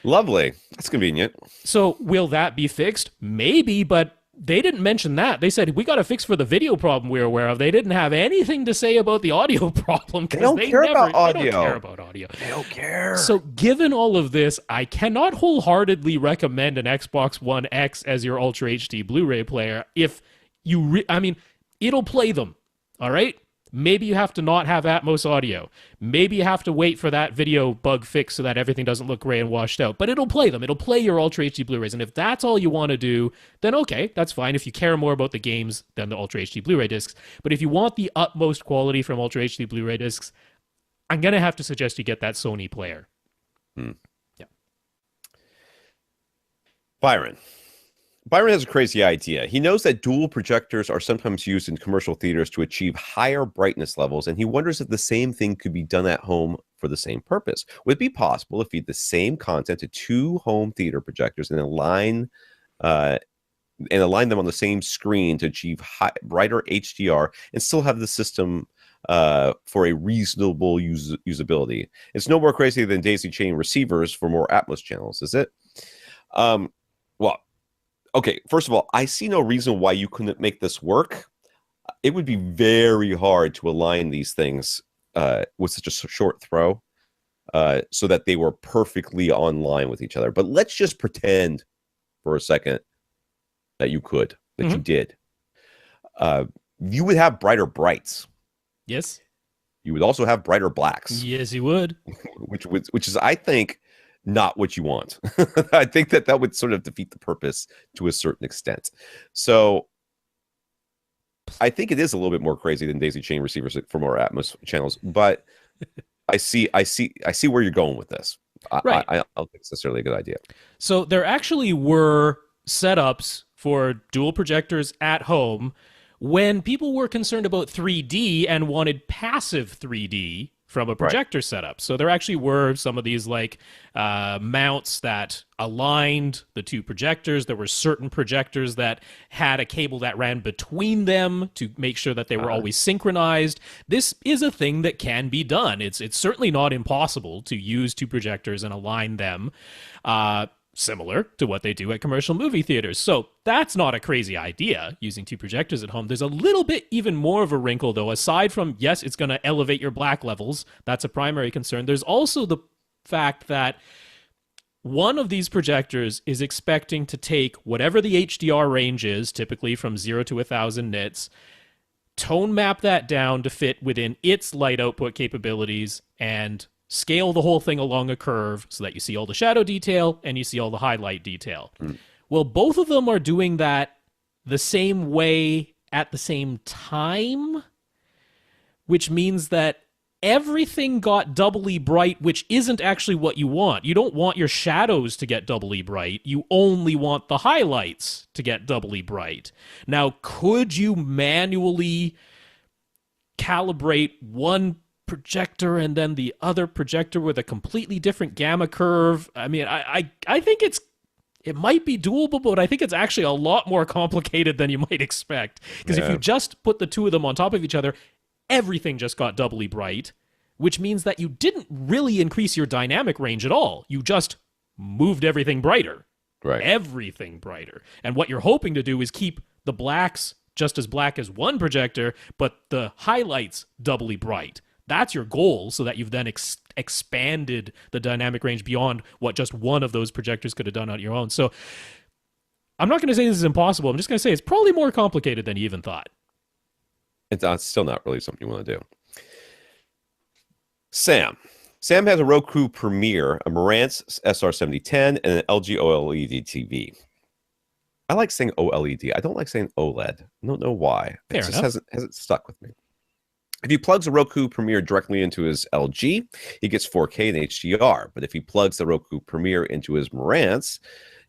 Lovely. That's convenient. So will that be fixed? Maybe, but they didn't mention that. They said, we got a fix for the video problem we're aware of. They didn't have anything to say about the audio problem. They don't care about audio. They don't care about audio. They don't care. So given all of this, I cannot wholeheartedly recommend an Xbox One X as your Ultra HD Blu-ray player. If you, I mean, it'll play them, all right? Maybe you have to not have Atmos audio. Maybe you have to wait for that video bug fix so that everything doesn't look gray and washed out. But it'll play them. It'll play your Ultra HD Blu-rays. And if that's all you want to do, then okay, that's fine. If you care more about the games than the Ultra HD Blu-ray discs. But if you want the utmost quality from Ultra HD Blu-ray discs, I'm going to have to suggest you get that Sony player. Yeah. Byron has a crazy idea. He knows that dual projectors are sometimes used in commercial theaters to achieve higher brightness levels, and he wonders if the same thing could be done at home for the same purpose. Would it be possible to feed the same content to two home theater projectors and align them on the same screen to achieve brighter HDR and still have the system for a reasonable usability? It's no more crazy than daisy chain receivers for more Atmos channels, is it? Well, okay, first of all, I see no reason why you couldn't make this work. It would be very hard to align these things with such a short throw so that they were perfectly online with each other. But let's just pretend for a second that you could, that you did. You would have brighter brights. Yes. You would also have brighter blacks. Yes, you would. which is, I think, not what you want. I think that would sort of defeat the purpose to a certain extent. So I think it is a little bit more crazy than daisy chain receivers for more Atmos channels, but I see where you're going with this. Right. I don't think it's necessarily a good idea. So there actually were setups for dual projectors at home when people were concerned about 3D and wanted passive 3D from a Right. projector setup. So there actually were some of these like mounts that aligned the two projectors. There were certain projectors that had a cable that ran between them to make sure that they were always synchronized. This is a thing that can be done. It's certainly not impossible to use two projectors and align them. Similar to what they do at commercial movie theaters. So that's not a crazy idea, using two projectors at home. There's a little bit even more of a wrinkle, though. Aside from, yes, it's going to elevate your black levels, that's a primary concern. There's also the fact that one of these projectors is expecting to take whatever the HDR range is, typically from 0 to 1,000 nits, tone map that down to fit within its light output capabilities, and scale the whole thing along a curve so that you see all the shadow detail and you see all the highlight detail. Well, both of them are doing that the same way at the same time, which means that everything got doubly bright, which isn't actually what you want. You don't want your shadows to get doubly bright. You only want the highlights to get doubly bright. Now, could you manually calibrate one projector and then the other projector with a completely different gamma curve? I mean, I think it might be doable, but I think it's actually a lot more complicated than you might expect. Because if you just put the two of them on top of each other, everything just got doubly bright, which means that you didn't really increase your dynamic range at all. You just moved everything brighter. Right. Everything brighter. And what you're hoping to do is keep the blacks just as black as one projector, but the highlights doubly bright. That's your goal, so that you've then expanded the dynamic range beyond what just one of those projectors could have done on your own. So I'm not going to say this is impossible. I'm just going to say it's probably more complicated than you even thought. It's still not really something you want to do. Sam. Sam has a Roku Premiere, a Marantz SR7010, and an LG OLED TV. I like saying OLED. I don't like saying OLED. I don't know why. Fair It just enough. hasn't stuck with me. If he plugs a Roku Premiere directly into his LG, he gets 4K and HDR. But if he plugs the Roku Premiere into his Marantz,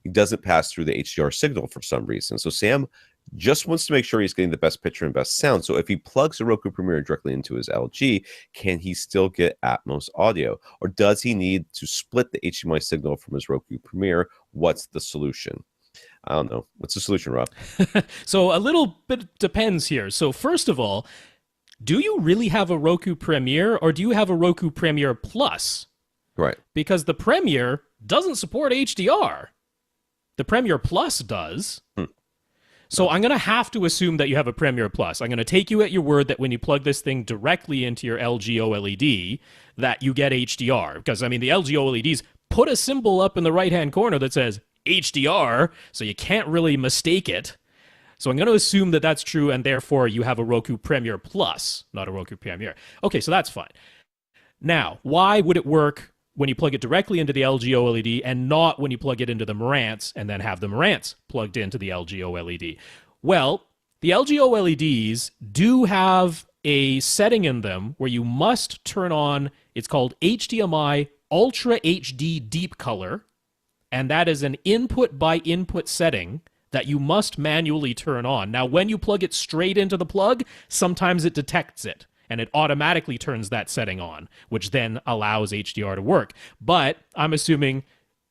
he doesn't pass through the HDR signal for some reason. So Sam just wants to make sure he's getting the best picture and best sound. So if he plugs the Roku Premiere directly into his LG, can he still get Atmos audio? Or does he need to split the HDMI signal from his Roku Premiere? What's the solution? I don't know. What's the solution, Rob? So a little bit depends here. So first of all, do you really have a Roku Premiere, or do you have a Roku Premiere Plus? Right. Because the Premiere doesn't support HDR. The Premiere Plus does. So I'm going to have to assume that you have a Premiere Plus. I'm going to take you at your word that when you plug this thing directly into your LG OLED, that you get HDR. Because, I mean, the LG OLEDs put a symbol up in the right-hand corner that says HDR, so you can't really mistake it. So I'm going to assume that that's true, and therefore you have a Roku Premiere Plus, not a Roku Premiere. Okay, so that's fine. Now, why would it work when you plug it directly into the LG OLED and not when you plug it into the Marantz and then have the Marantz plugged into the LG OLED? Well, the LG OLEDs do have a setting in them where you must turn on, it's called HDMI Ultra HD Deep Color, and that is an input by input setting that you must manually turn on. Now, when you plug it straight into the plug, sometimes it detects it, and it automatically turns that setting on, which then allows HDR to work. But I'm assuming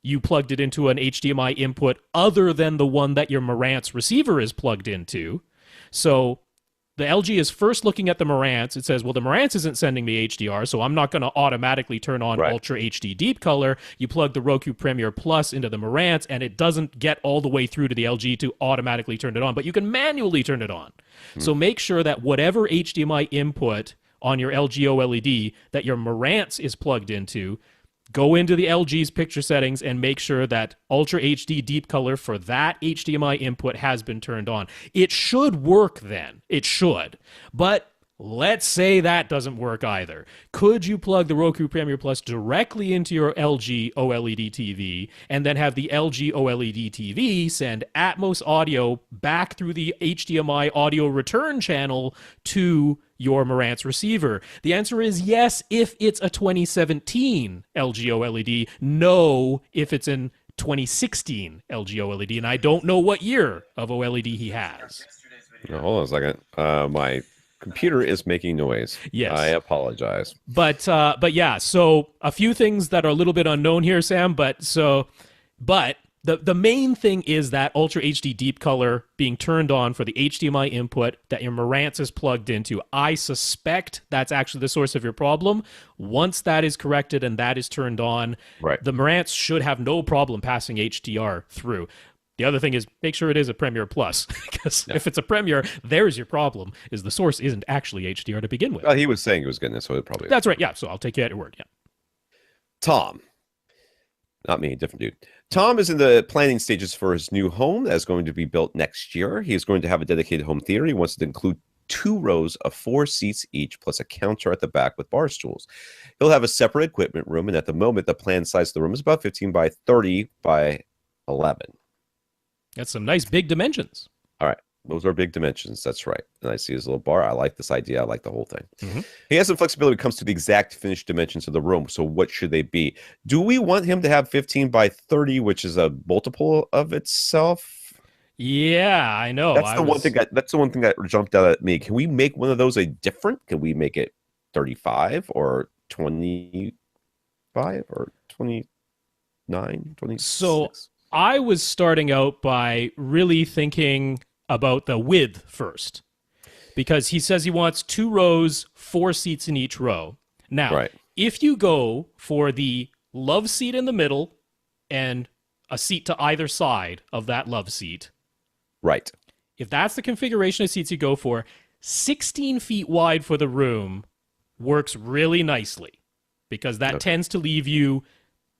you plugged it into an HDMI input other than the one that your Marantz receiver is plugged into. So the LG is first looking at the Marantz. It says, well, the Marantz isn't sending me HDR, so I'm not going to automatically turn on Ultra HD Deep Color. You plug the Roku Premiere Plus into the Marantz, and it doesn't get all the way through to the LG to automatically turn it on, but you can manually turn it on. So make sure that whatever HDMI input on your LG OLED that your Marantz is plugged into, go into the LG's picture settings and make sure that Ultra HD Deep Color for that HDMI input has been turned on. It should work then. It should. But let's say that doesn't work either. Could you plug the Roku Premiere Plus directly into your LG OLED TV and then have the LG OLED TV send Atmos audio back through the HDMI audio return channel to your Marantz receiver? The answer is yes if it's a 2017 LG OLED, no if it's an 2016 LG OLED, and I don't know what year of OLED he has. Now, hold on a second. My Computer is making noise. I Yes. apologize. But yeah, so a few things that are a little bit unknown here, Sam. But the main thing is that Ultra HD Deep Color being turned on for the HDMI input that your Marantz is plugged into. I suspect that's actually the source of your problem. Once that is corrected and that is turned on, Right. the Marantz should have no problem passing HDR through. The other thing is make sure it is a Premiere Plus, because Yeah. if it's a Premiere, there's your problem, is the source isn't actually HDR to begin with. Well, he was saying he was getting it, so it probably is. That's right, yeah, so I'll take you at your word, yeah. Tom, not me, different dude. Tom is in the planning stages for his new home that's going to be built next year. He is going to have a dedicated home theater. He wants to include 2 rows of 4 seats each, plus a counter at the back with bar stools. He'll have a separate equipment room, and at the moment, the planned size of the room is about 15 by 30 by 11. That's some nice big dimensions. All right. Those are big dimensions. That's right. And I see his little bar. I like this idea. I like the whole thing. Mm-hmm. He has some flexibility when it comes to the exact finished dimensions of the room. So what should they be? Do we want him to have 15 by 30, which is a multiple of itself? Yeah, I know. That's the one thing that jumped out at me. Can we make one of those a different? Can we make it 35 or 25 or 29, 26? So I was starting out by really thinking about the width first, because he says he wants 2 rows, 4 seats in each row. Now, Right. if you go for the love seat in the middle and a seat to either side of that love seat, Right. if that's the configuration of seats you go for, 16 feet wide for the room works really nicely, because that tends to leave you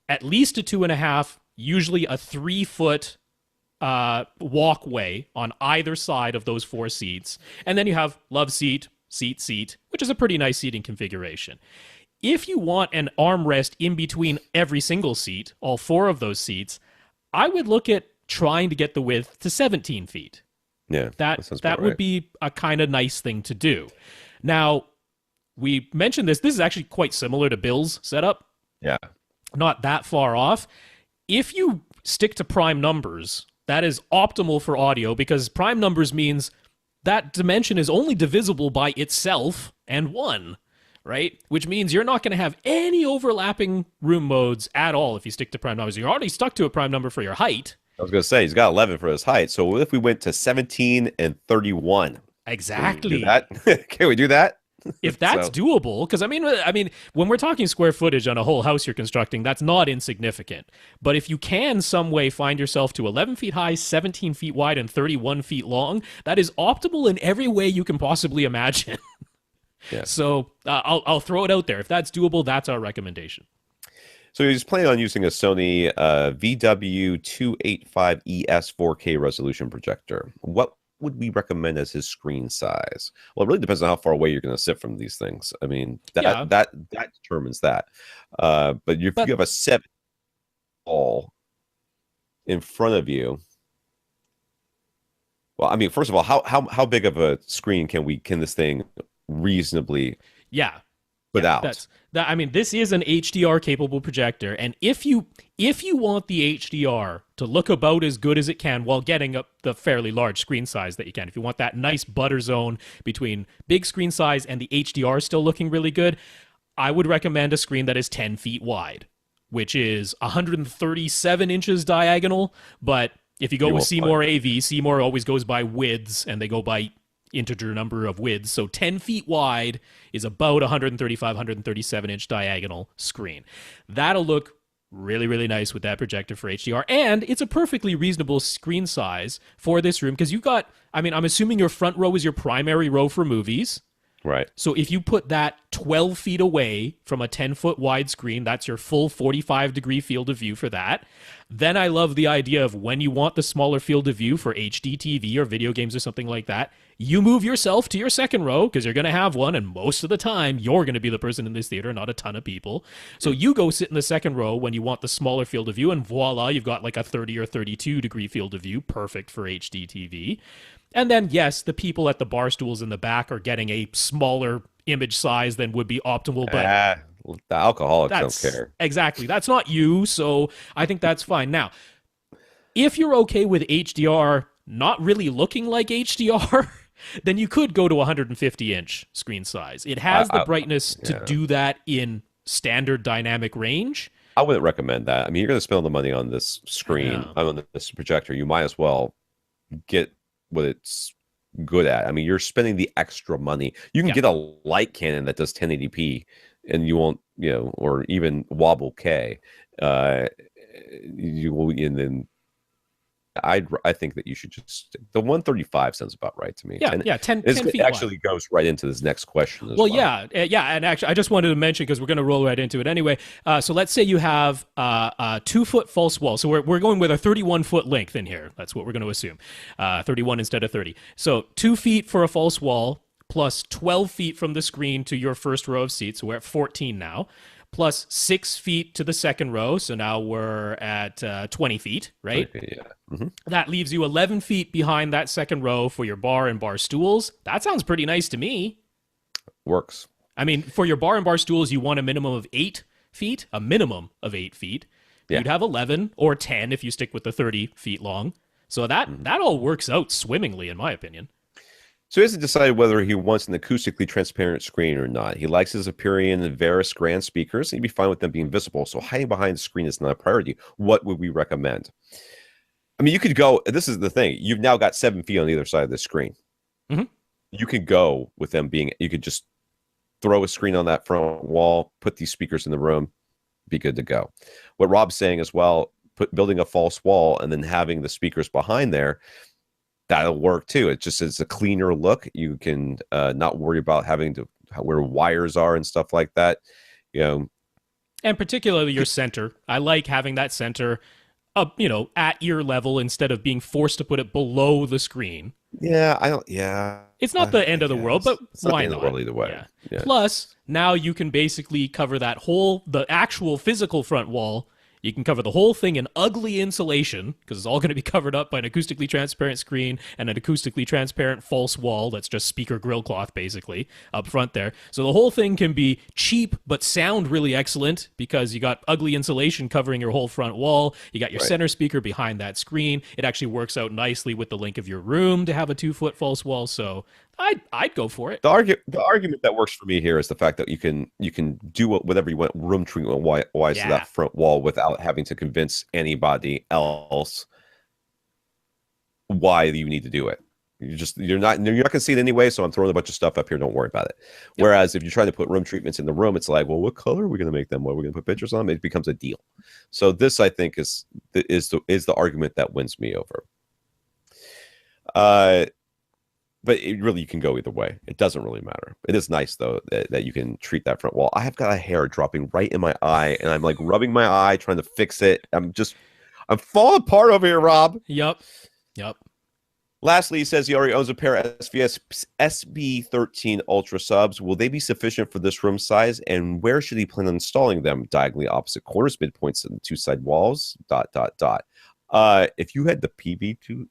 at least a 2.5, usually a 3 foot walkway on either side of those 4 seats. And then you have love seat, seat, which is a pretty nice seating configuration. If you want an armrest in between every single seat, all 4 of those seats, I would look at trying to get the width to 17 feet. Yeah. That sounds that about would right. be a kind of nice thing to do. Now, we mentioned this. This is actually quite similar to Bill's setup. Yeah. Not that far off. If you stick to prime numbers, that is optimal for audio, because prime numbers means that dimension is only divisible by itself and 1, right? Which means you're not going to have any overlapping room modes at all if you stick to prime numbers. You're already stuck to a prime number for your height. I was going to say, he's got 11 for his height. So what if we went to 17 and 31? Exactly. Can we do that? Can we do that? If that's So- doable, because I mean, when we're talking square footage on a whole house you're constructing, that's not insignificant. But if you can some way find yourself to 11 feet high, 17 feet wide, and 31 feet long, that is optimal in every way you can possibly imagine. Yeah. So I'll throw it out there. If that's doable, that's our recommendation. So he's planning on using a Sony VW285ES 4K resolution projector. What would we recommend as his screen size? Well, it really depends on how far away you're going to sit from these things. I mean, that determines that. But if you have a 7 wall in front of you, well, I mean, first of all, how big of a screen can this thing reasonably put out? I mean, this is an HDR capable projector, and if you want the HDR to look about as good as it can while getting up the fairly large screen size that you can, if you want that nice butter zone between big screen size and the HDR still looking really good, I would recommend a screen that is 10 feet wide, which is 137 inches diagonal. But if you go with Seymour AV, Seymour always goes by widths, and they go by integer number of widths. So 10 feet wide is about 135, 137 inch diagonal screen. That'll look really, really nice with that projector for HDR. And it's a perfectly reasonable screen size for this room, because I'm assuming your front row is your primary row for movies. Right. So if you put that 12 feet away from a 10-foot wide screen, that's your full 45-degree field of view for that. Then I love the idea of when you want the smaller field of view for HD TV or video games or something like that, you move yourself to your second row, because you're going to have one, and most of the time you're going to be the person in this theater, not a ton of people. So you go sit in the second row when you want the smaller field of view, and voila, you've got like a 30 or 32-degree field of view, perfect for HD TV. And then, yes, the people at the bar stools in the back are getting a smaller image size than would be optimal, but the alcoholics don't care. Exactly. That's not you, so I think that's fine. Now, if you're okay with HDR not really looking like HDR, then you could go to 150-inch screen size. It I, has the I brightness to yeah. do that in standard dynamic range. I wouldn't recommend that. I mean, you're going to spend all the money on this screen, Yeah. on this projector. You might as well get what it's good at. I mean, you're spending the extra money. You can Yeah. get a light cannon that does 1080p, and you won't, or even wobble K. Uh, you will, and then I think that you should just the 135 sounds about right to me. Yeah, yeah, 10, This 10 feet wide. actually goes right into this next question as Well, well. yeah, and actually, I just wanted to mention because we're going to roll right into it anyway. So let's say you have a 2-foot false wall. So we're going with a 31-foot length in here. That's what we're going to assume, 31 instead of 30. So 2 feet for a false wall, plus 12 feet from the screen to your first row of seats. So we're at 14 now. Plus 6 feet to the second row. So now we're at 20 feet, right? Okay, yeah. Mm-hmm. That leaves you 11 feet behind that second row for your bar and bar stools. That sounds pretty nice to me. Works. I mean, for your bar and bar stools, you want a minimum of 8 feet, a minimum of 8 feet. Yeah. You'd have 11 or 10 if you stick with the 30 feet long. So that all works out swimmingly, in my opinion. So he hasn't decided whether he wants an acoustically transparent screen or not. He likes his Aperion and Varus Grand speakers, and he'd be fine with them being visible, so hiding behind the screen is not a priority. What would we recommend? I mean, you could go, this is the thing, you've now got 7 feet on either side of the screen. Mhm. You could go with them being, you could just throw a screen on that front wall, put these speakers in the room, be good to go. What Rob's saying as well, building a false wall and then having the speakers behind there, that'll work too. It's a cleaner look. You can not worry about having to where wires are and stuff like that. And particularly your center. I like having that center up, at ear level instead of being forced to put it below the screen. Yeah, I don't. Yeah, It's not the end of the world, but it's not why the end not? of the world either way. Yeah. Yeah. Plus, now you can basically cover the actual physical front wall. You can cover the whole thing in ugly insulation because it's all going to be covered up by an acoustically transparent screen and an acoustically transparent false wall that's just speaker grill cloth basically up front there. So the whole thing can be cheap but sound really excellent because you got ugly insulation covering your whole front wall. You got your Right. center speaker behind that screen. It actually works out nicely with the length of your room to have a 2-foot false wall. So I'd go for it. The argument that works for me here is the fact that you can do whatever you want room treatment wise to Yeah. that front wall without having to convince anybody else why you need to do it. You're not going to see it anyway, so I'm throwing a bunch of stuff up here. Don't worry about it. Yep. Whereas if you're trying to put room treatments in the room, it's like, well, what color are we going to make them? What are we going to put pictures on them? It becomes a deal. So this, I think, is the argument that wins me over. But you can go either way. It doesn't really matter. It is nice though that you can treat that front wall. I have got a hair dropping right in my eye, and I'm like rubbing my eye, trying to fix it. I'm falling apart over here, Rob. Yep. Lastly, he says he already owns a pair of SVS SB13 Ultra subs. Will they be sufficient for this room size? And where should he plan on installing them? Diagonally opposite corners, midpoints, and 2 side walls. ... If you had the PV2,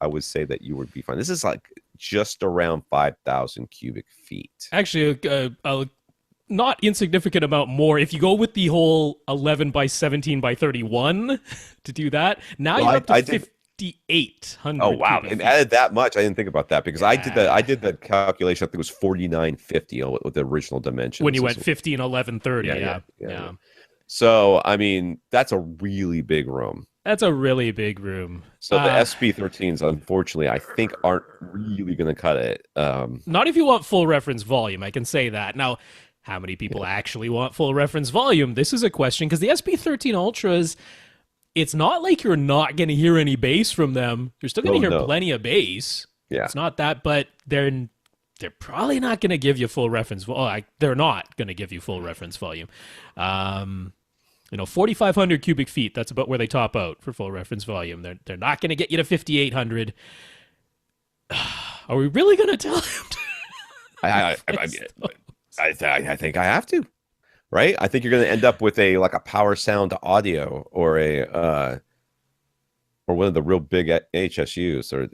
I would say that you would be fine. This is like just around 5,000 cubic feet. Actually, a not insignificant amount more. If you go with the whole 11 by 17 by 31 to do that, now you're up to 5,800. Oh wow! cubic And feet. added that much, I didn't think about that because I did the calculation. I think it was 4,950 with the original dimensions. When you went 15, 11, 30. Yeah. So I mean, that's a really big room. That's a really big room. So the SP13s, unfortunately, I think aren't really going to cut it. Not if you want full reference volume, I can say that. Now, how many people actually want full reference volume? This is a question because the SP13 Ultras, it's not like you're not going to hear any bass from them. You're still going to hear plenty of bass. Yeah. It's not that, but they're probably not going to give you full reference. They're not going to give you full reference volume. 4,500 cubic feet. That's about where they top out for full reference volume. They're not going to get you to 5,800. Are we really going to tell him? I think I have to, right? I think you're going to end up with a power sound audio or or one of the real big HSUs or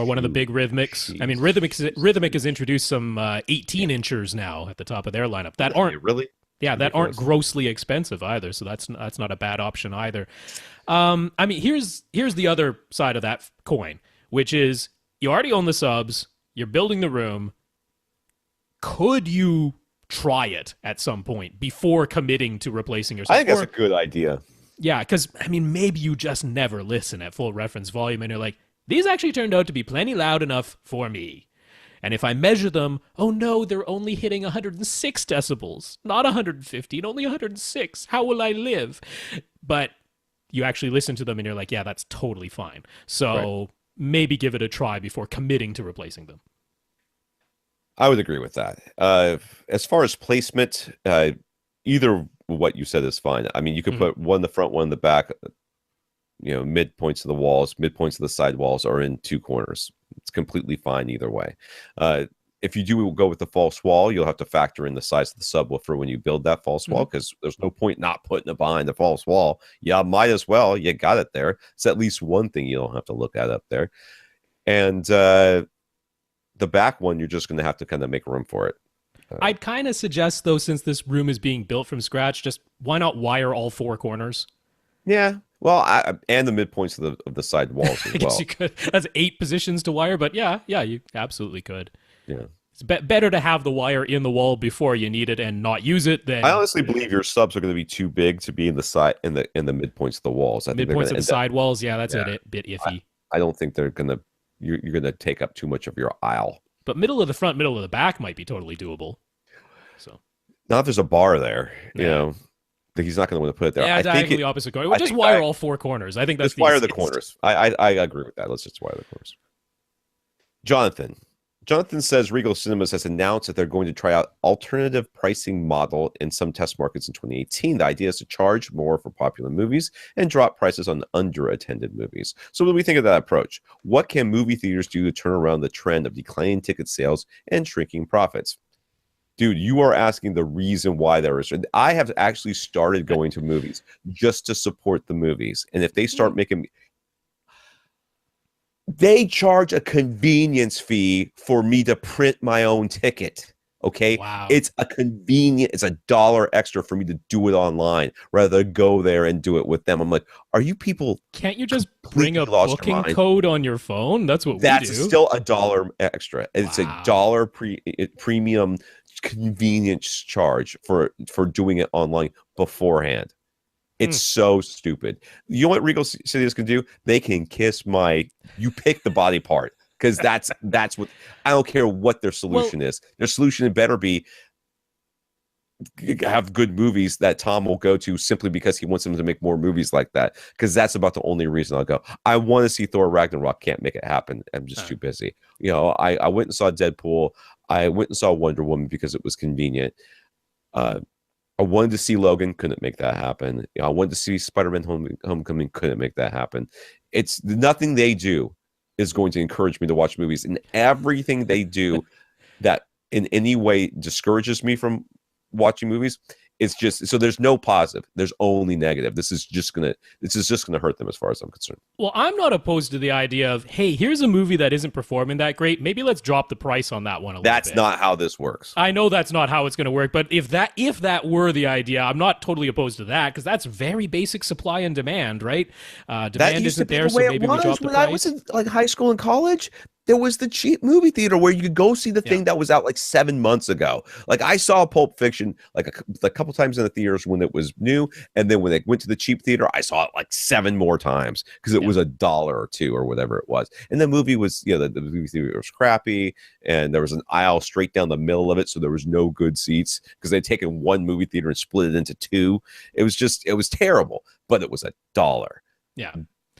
one of the big Rhythmics. I mean, Rhythmic has introduced some 18 inchers now at the top of their lineup that aren't really. Yeah, that aren't grossly expensive either, so that's not a bad option either. I mean, here's the other side of that coin, which is you already own the subs, you're building the room. Could you try it at some point before committing to replacing your I subs? think that's Or a good idea. yeah, because I mean, maybe you just never listen at full reference volume and you're like, these actually turned out to be plenty loud enough for me. And if I measure them, oh no, they're only hitting 106 decibels, not 115, only 106. How will I live? But you actually listen to them and you're like, yeah, that's totally fine. Right. So maybe give it a try before committing to replacing them. I would agree with that. As far as placement, either what you said is fine. I mean, you could Mm-hmm. put one in the front, one in the back, midpoints of the walls, midpoints of the side walls, or in two corners. It's completely fine either way. If you do go with the false wall, you'll have to factor in the size of the subwoofer when you build that false Mm-hmm. wall, because there's no point not putting it behind the false wall. Yeah, might as well. You got it there. It's at least one thing you don't have to look at up there. And the back one, you're just going to have to kind of make room for it. I'd kind of suggest, though, since this room is being built from scratch, just why not wire all four corners? Yeah. Well, and the midpoints of the side walls as I guess well. you could. That's 8 positions to wire, but yeah, you absolutely could. Yeah. It's better to have the wire in the wall before you need it and not use it I than honestly believe your subs are going to be too big to be in the side in the midpoints of the walls. I think they're midpoints going of to the end up. side walls. Yeah, that's Yeah. a bit iffy. I don't think they're going to. You're going to take up too much of your aisle. But middle of the front, middle of the back might be totally doable. So Not if there's a bar there. yeah, He's not going to want to put it there. yeah, I think diagonally it. opposite corner. I We'll just think wire all four corners. I think that's just wire the easiest. corners. I agree with that. Let's just wire the corners. Jonathan. Jonathan says Regal Cinemas has announced that they're going to try out alternative pricing model in some test markets in 2018. The idea is to charge more for popular movies and drop prices on under-attended movies. So what do we think of that approach? What can movie theaters do to turn around the trend of declining ticket sales and shrinking profits? Dude, you are asking the reason why there is. I have actually started going to movies just to support the movies. And if they start making they charge a convenience fee for me to print my own ticket. Okay. Wow. It's it's $1 extra for me to do it online rather than go there and do it with them. I'm like, are you people Can't you just bring a completely lost your booking mind? code on your phone? That's what That's we do. still $1 extra. It's Wow. $1 premium convenience charge for doing it online beforehand. It's so stupid. You know what Regal Cinemas can do? They can kiss my. You pick the body part, because that's what. I don't care what their solution is. Their solution better be have good movies that Tom will go to simply because he wants them to make more movies like that. Because that's about the only reason I'll go. I want to see Thor Ragnarok. Can't make it happen. I'm just too busy. I went and saw Deadpool. I went and saw Wonder Woman because it was convenient. I wanted to see Logan, couldn't make that happen. I wanted to see Spider-Man Homecoming, couldn't make that happen. It's nothing they do is going to encourage me to watch movies, and everything they do that in any way discourages me from watching movies, it's just so there's no positive. There's only negative. This is just gonna hurt them as far as I'm concerned. Well, I'm not opposed to the idea of, hey, here's a movie that isn't performing that great. Maybe let's drop the price on that one a little bit. That's not how this works. I know that's not how it's going to work, but if that were the idea, I'm not totally opposed to that, because that's very basic supply and demand, right? Demand isn't there, so maybe we drop the price. When I was in like high school and college, there was the cheap movie theater where you could go see the thing that was out like 7 months ago. Like I saw Pulp Fiction like a couple times in the theaters when it was new, and then when they went to the cheap theater, I saw it like 7 more times because it was $1 or $2 or whatever it was. And the movie was, the movie theater was crappy, and there was an aisle straight down the middle of it, so there was no good seats because they'd taken one movie theater and split it into two. It was terrible, but it was $1. Yeah.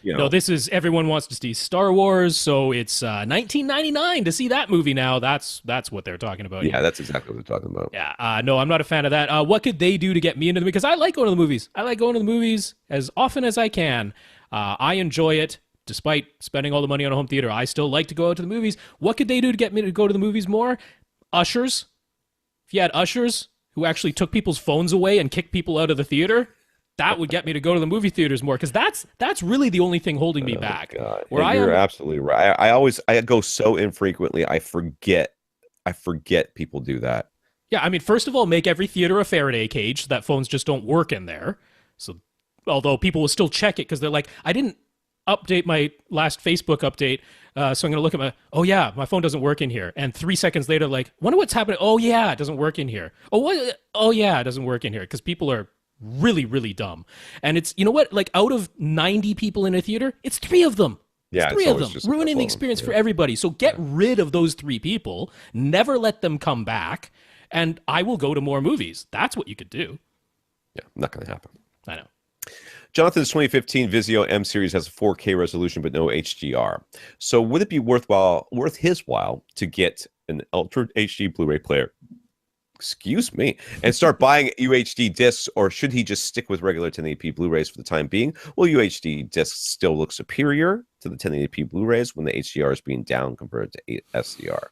No, this is everyone wants to see Star Wars, so it's $19.99 to see that movie now. That's what they're talking about. Yeah, that's exactly what they're talking about. Yeah, no, I'm not a fan of that. What could they do to get me into them? Because I like going to the movies. I like going to the movies as often as I can. I enjoy it. Despite spending all the money on a home theater, I still like to go out to the movies. What could they do to get me to go to the movies more? Ushers. If you had ushers who actually took people's phones away and kicked people out of the theater, that would get me to go to the movie theaters more, because that's really the only thing holding me back. You're absolutely right. I go so infrequently. I forget people do that. Yeah, I mean, first of all, make every theater a Faraday cage so that phones just don't work in there. So, although people will still check it because they're like, I didn't update my last Facebook update. So I'm going to look at oh yeah, my phone doesn't work in here. And 3 seconds later, like, wonder what's happening. Oh yeah, it doesn't work in here. Oh, what? Oh yeah, it doesn't work in here. Because people are really, really dumb. And it's, you know what? Like out of 90 people in a theater, it's three of them. It's Yeah, it's three of always them, just a ruining the couple. experience Yeah. for everybody. So get rid of those three people, never let them come back, and I will go to more movies. That's what you could do. Yeah, not going to happen. I know. Jonathan's 2015 Vizio M series has a 4K resolution but no HDR. So would it be worth his while to get an Ultra HD Blu-ray player? Excuse me, and start buying UHD discs, or should he just stick with regular 1080p Blu-rays for the time being? Will UHD discs still look superior to the 1080p Blu-rays when the HDR is being down compared to SDR?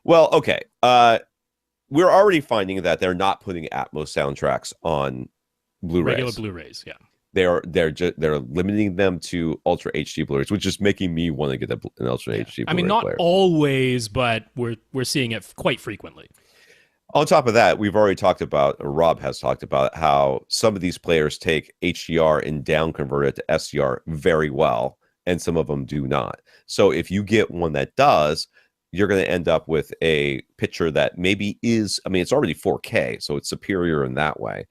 Well, okay. We're already finding that they're not putting Atmos soundtracks on Blu-rays. Regular Blu-rays, yeah. They're limiting them to Ultra HD Blu-rays, which is making me want to get an Ultra HD Blu-ray I mean, not player. always, but we're seeing it quite frequently. On top of that, we've already talked about, or Rob has talked about, how some of these players take HDR and down convert it to SDR very well, and some of them do not. So if you get one that does, you're going to end up with a picture that maybe is, I mean, it's already 4K, so it's superior in that way.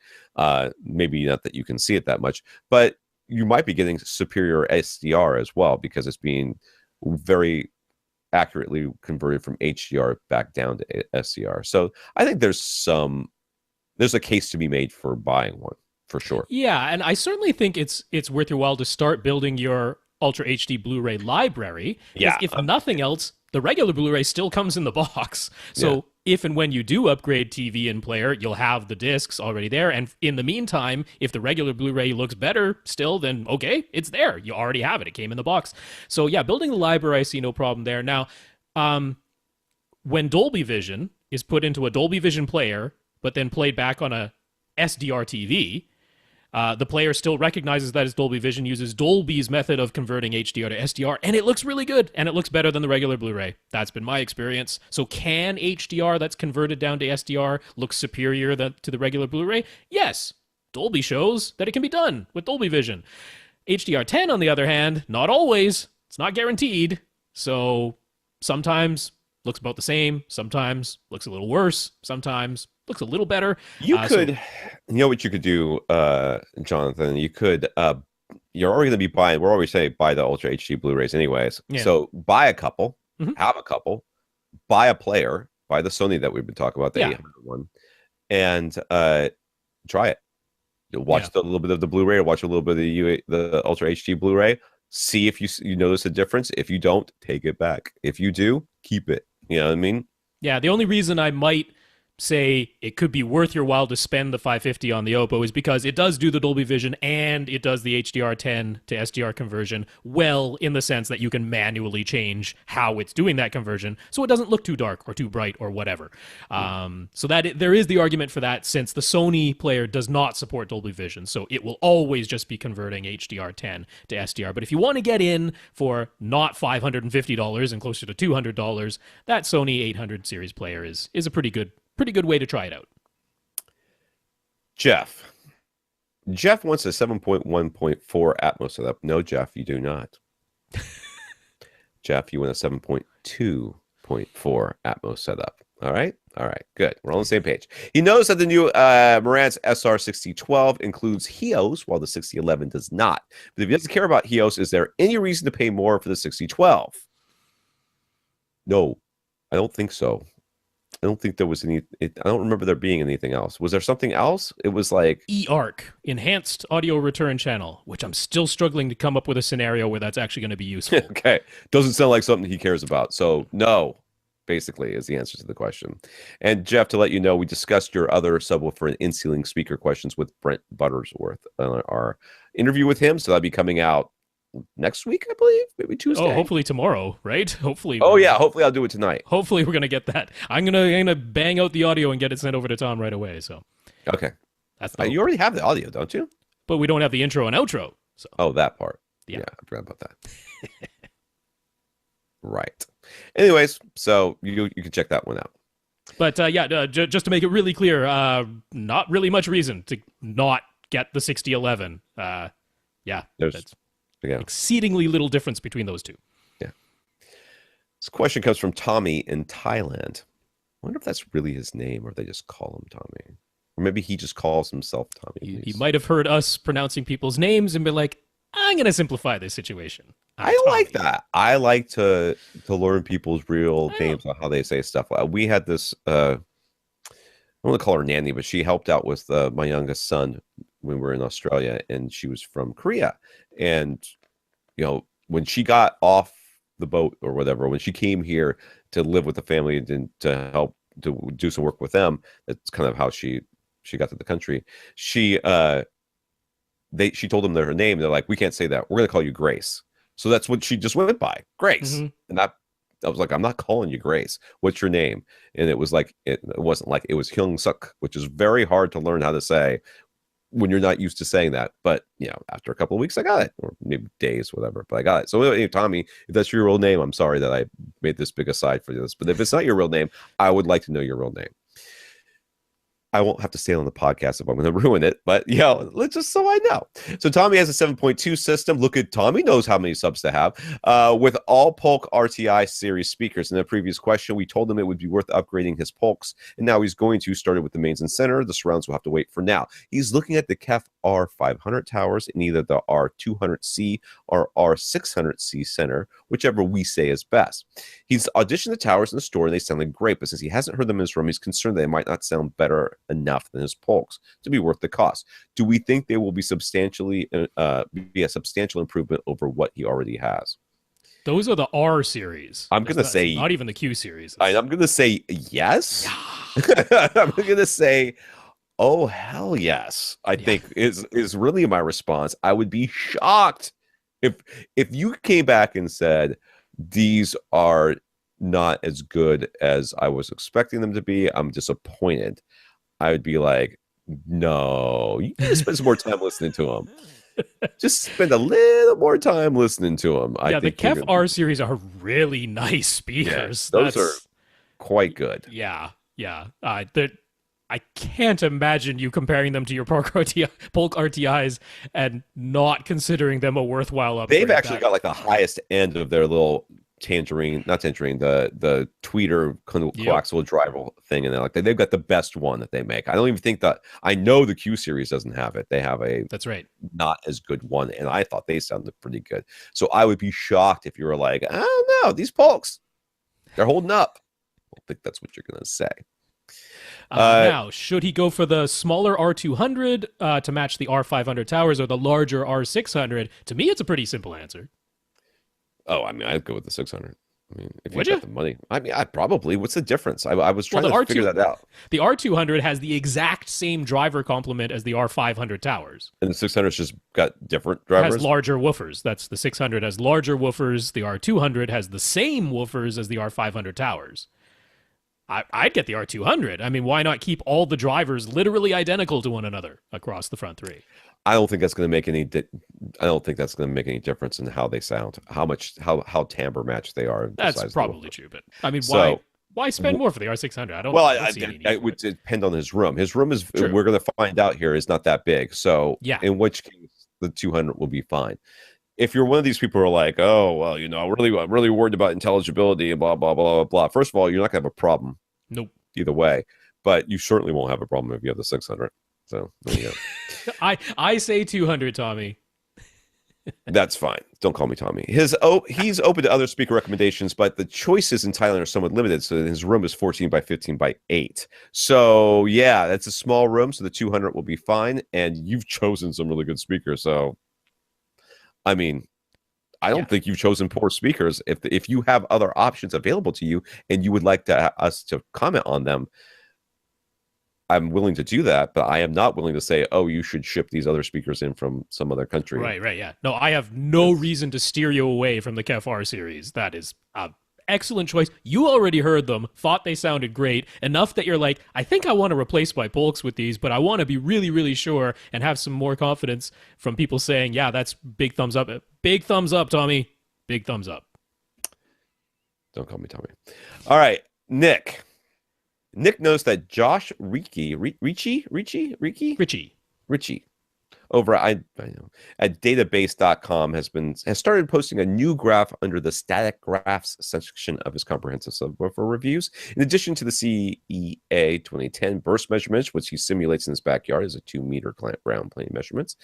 Maybe not that you can see it that much, but you might be getting superior SDR as well, because it's being very accurately converted from HDR back down to SDR. So I think there's a case to be made for buying one for sure. Yeah, and I certainly think it's worth your while to start building your Ultra HD Blu-ray library. Yeah. If nothing else, the regular Blu-ray still comes in the box. So if and when you do upgrade TV and player, you'll have the discs already there. And in the meantime, if the regular Blu-ray looks better still, then okay, it's there. You already have it. It came in the box. So yeah, building the library, I see no problem there. Now, when Dolby Vision is put into a Dolby Vision player, but then played back on a SDR TV, the player still recognizes that it's Dolby Vision, uses Dolby's method of converting HDR to SDR, and it looks really good, and it looks better than the regular Blu-ray. That's been my experience. So can HDR that's converted down to SDR look superior to the regular Blu-ray? Yes. Dolby shows that it can be done with Dolby Vision. HDR10, on the other hand, not always. It's not guaranteed. So sometimes looks about the same, sometimes looks a little worse, sometimes looks a little better. You could, you know what you could do, Jonathan? You could, you're already going to be buying, we're always saying buy the Ultra HD Blu-rays anyways. Yeah. So buy a couple, have a couple, buy a player, buy the Sony that we've been talking about, the 800 one, and try it. You'll watch a little bit of the Blu-ray, or watch a little bit of the Ultra HD Blu-ray. See if you notice a difference. If you don't, take it back. If you do, keep it. You know what I mean? Yeah, the only reason I might say it could be worth your while to spend the $550 on the Oppo is because it does do the Dolby Vision and it does the HDR10 to SDR conversion well, in the sense that you can manually change how it's doing that conversion so it doesn't look too dark or too bright or whatever. So that there is the argument for that, since the Sony player does not support Dolby Vision, so it will always just be converting HDR10 to SDR. But if you want to get in for not $550 and closer to $200, that Sony 800 series player is a pretty good way to try it out. Jeff wants a 7.1.4 Atmos setup. No, Jeff, you do not. Jeff, you want a 7.2.4 Atmos setup. All right, good. We're on the same page. He knows that the new Marantz SR6012 includes HEOS, while the 6011 does not. But if he doesn't care about HEOS, is there any reason to pay more for the 6012? No, I don't think so. I don't think there was any. I don't remember there being anything else. Was there something else? It was like eARC, Enhanced Audio Return Channel, which I'm still struggling to come up with a scenario where that's actually going to be useful. Okay, doesn't sound like something he cares about. So no, basically, is the answer to the question. And Jeff, to let you know, we discussed your other subwoofer and in-ceiling speaker questions with Brent Buttersworth on our interview with him. So that'll be coming out next week, I believe, maybe Tuesday. Oh, hopefully tomorrow, right? Hopefully. Oh yeah, hopefully I'll do it tonight. Hopefully we're gonna get that. I'm gonna bang out the audio and get it sent over to Tom right away. So. Okay. That's you already have the audio, don't you? But we don't have the intro and outro. So. Oh, that part. Yeah, I forgot about that. Right. Anyways, so you can check that one out. But just to make it really clear, not really much reason to not get the 6011. Yeah. Exceedingly little difference between those two. Yeah. This question comes from Tommy in Thailand. I wonder if that's really his name or they just call him Tommy. Or maybe he just calls himself Tommy. He might have heard us pronouncing people's names and been like, I'm going to simplify this situation. I like that. I like to learn people's real names on how they say stuff. We had this I don't want to call her nanny, but she helped out with my youngest son when we were in Australia, and she was from Korea. And when she got off the boat or whatever, when she came here to live with the family and to help to do some work with them, that's kind of how she got to the country. She told them her name. They're like, we can't say that. We're going to call you Grace. So that's what she just went by, Grace. And I was like, I'm not calling you Grace. What's your name? And it was like, it wasn't like, it was Hyung Suk, which is very hard to learn how to say when you're not used to saying that. But, after a couple of weeks, I got it, or maybe days, whatever, but I got it. So anyway, Tommy, if that's your real name, I'm sorry that I made this big aside for this. But if it's not your real name, I would like to know your real name. I won't have to say it on the podcast if I'm going to ruin it, but let's just so I know. So Tommy has a 7.2 system. Look at Tommy knows how many subs to have with all Polk RTI series speakers. In the previous question, we told him it would be worth upgrading his Polks, and now he's going to start it with the mains and center. The surrounds will have to wait for now. He's looking at the KEF R500 towers in either the R200C or R600C center, whichever we say is best. He's auditioned the towers in the store, and they sounded great, but since he hasn't heard them in his room, he's concerned they might not sound better enough than his Polks to be worth the cost. Do we think they will be be a substantial improvement over what he already has? Those are the R series. I'm going to say not even the Q series. I'm going to say yes. Yeah. I'm going to say, oh hell yes. I think is really my response. I would be shocked if you came back and said these are not as good as I was expecting them to be. I'm disappointed. I would be like, no, you need to spend some more time listening to them. Just spend a little more time listening to them. The KEF R series are really nice speakers. Yeah, those are quite good. Yeah. I can't imagine you comparing them to your Polk RTIs and not considering them a worthwhile upgrade. They've actually got like the highest end of their little the tweeter coaxial driver thing, and they've got the best one that they make. I don't even think that I know the Q series doesn't have it. They have that's right, not as good one, and I thought they sounded pretty good. So I would be shocked if you were like, I don't know, these Polks, they're holding up. I think that's what you're gonna say. Now, should he go for the smaller R200 to match the R500 towers or the larger R600? To me, it's a pretty simple answer. Oh, I mean, I'd go with the 600. I mean, if you got the money, I mean, I probably. What's the difference? I was trying to figure that out. The R200 has the exact same driver complement as the R500 towers, and the 600's just got different drivers. It has larger woofers. That's the 600 has larger woofers. The R200 has the same woofers as the R500 towers. I'd get the R200. I mean, why not keep all the drivers literally identical to one another across the front three? I don't think that's going to make any. I don't think that's going to make any difference in how they sound, how timbre matched they are. That's probably true, but I mean, why spend more for the R600? I don't. Well, it would depend on his room. His room is. True. We're going to find out here is not that big. So in which case the 200 will be fine. If you're one of these people who are like, oh well, I'm really worried about intelligibility and blah blah blah blah blah. First of all, you're not going to have a problem. Nope. Either way, but you certainly won't have a problem if you have the 600. So there you go. I say 200, Tommy. That's fine. Don't call me Tommy. He's open to other speaker recommendations, but the choices in Thailand are somewhat limited. So his room is 14 by 15 by 8. So yeah, that's a small room. So the 200 will be fine. And you've chosen some really good speakers. So, I mean, I don't think you've chosen poor speakers. If you have other options available to you and you would like us to comment on them, I'm willing to do that, but I am not willing to say, oh, you should ship these other speakers in from some other country. Right, yeah. No, I have no reason to steer you away from the KEF R series. That is an excellent choice. You already heard them, thought they sounded great, enough that you're like, I think I want to replace my Polks with these, but I want to be really, really sure and have some more confidence from people saying, yeah, that's big thumbs up. Big thumbs up, Tommy. Big thumbs up. Don't call me Tommy. All right, Nick. Nick knows that Josh Ritchie over I know at database.com has started posting a new graph under the static graphs section of his comprehensive subwoofer reviews. In addition to the CEA 2010 burst measurements, which he simulates in his backyard as a 2-meter ground plane measurements,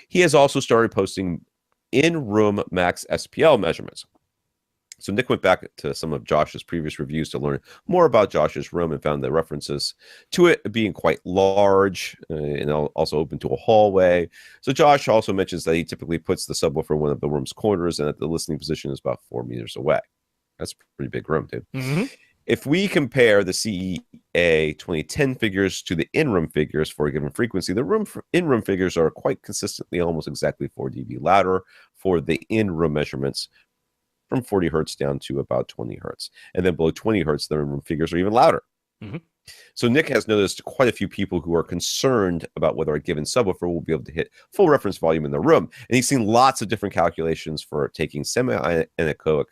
he has also started posting in-room max SPL measurements. So Nick went back to some of Josh's previous reviews to learn more about Josh's room and found the references to it being quite large and also open to a hallway. So Josh also mentions that he typically puts the subwoofer in one of the room's corners and that the listening position is about 4 meters away. That's a pretty big room, dude. Mm-hmm. If we compare the CEA 2010 figures to the in-room figures for a given frequency, the in-room figures are quite consistently almost exactly 4 dB louder for the in-room measurements, from 40 hertz down to about 20 hertz. And then below 20 hertz, the in-room figures are even louder. Mm-hmm. So Nick has noticed quite a few people who are concerned about whether a given subwoofer will be able to hit full reference volume in the room. And he's seen lots of different calculations for taking semi-anechoic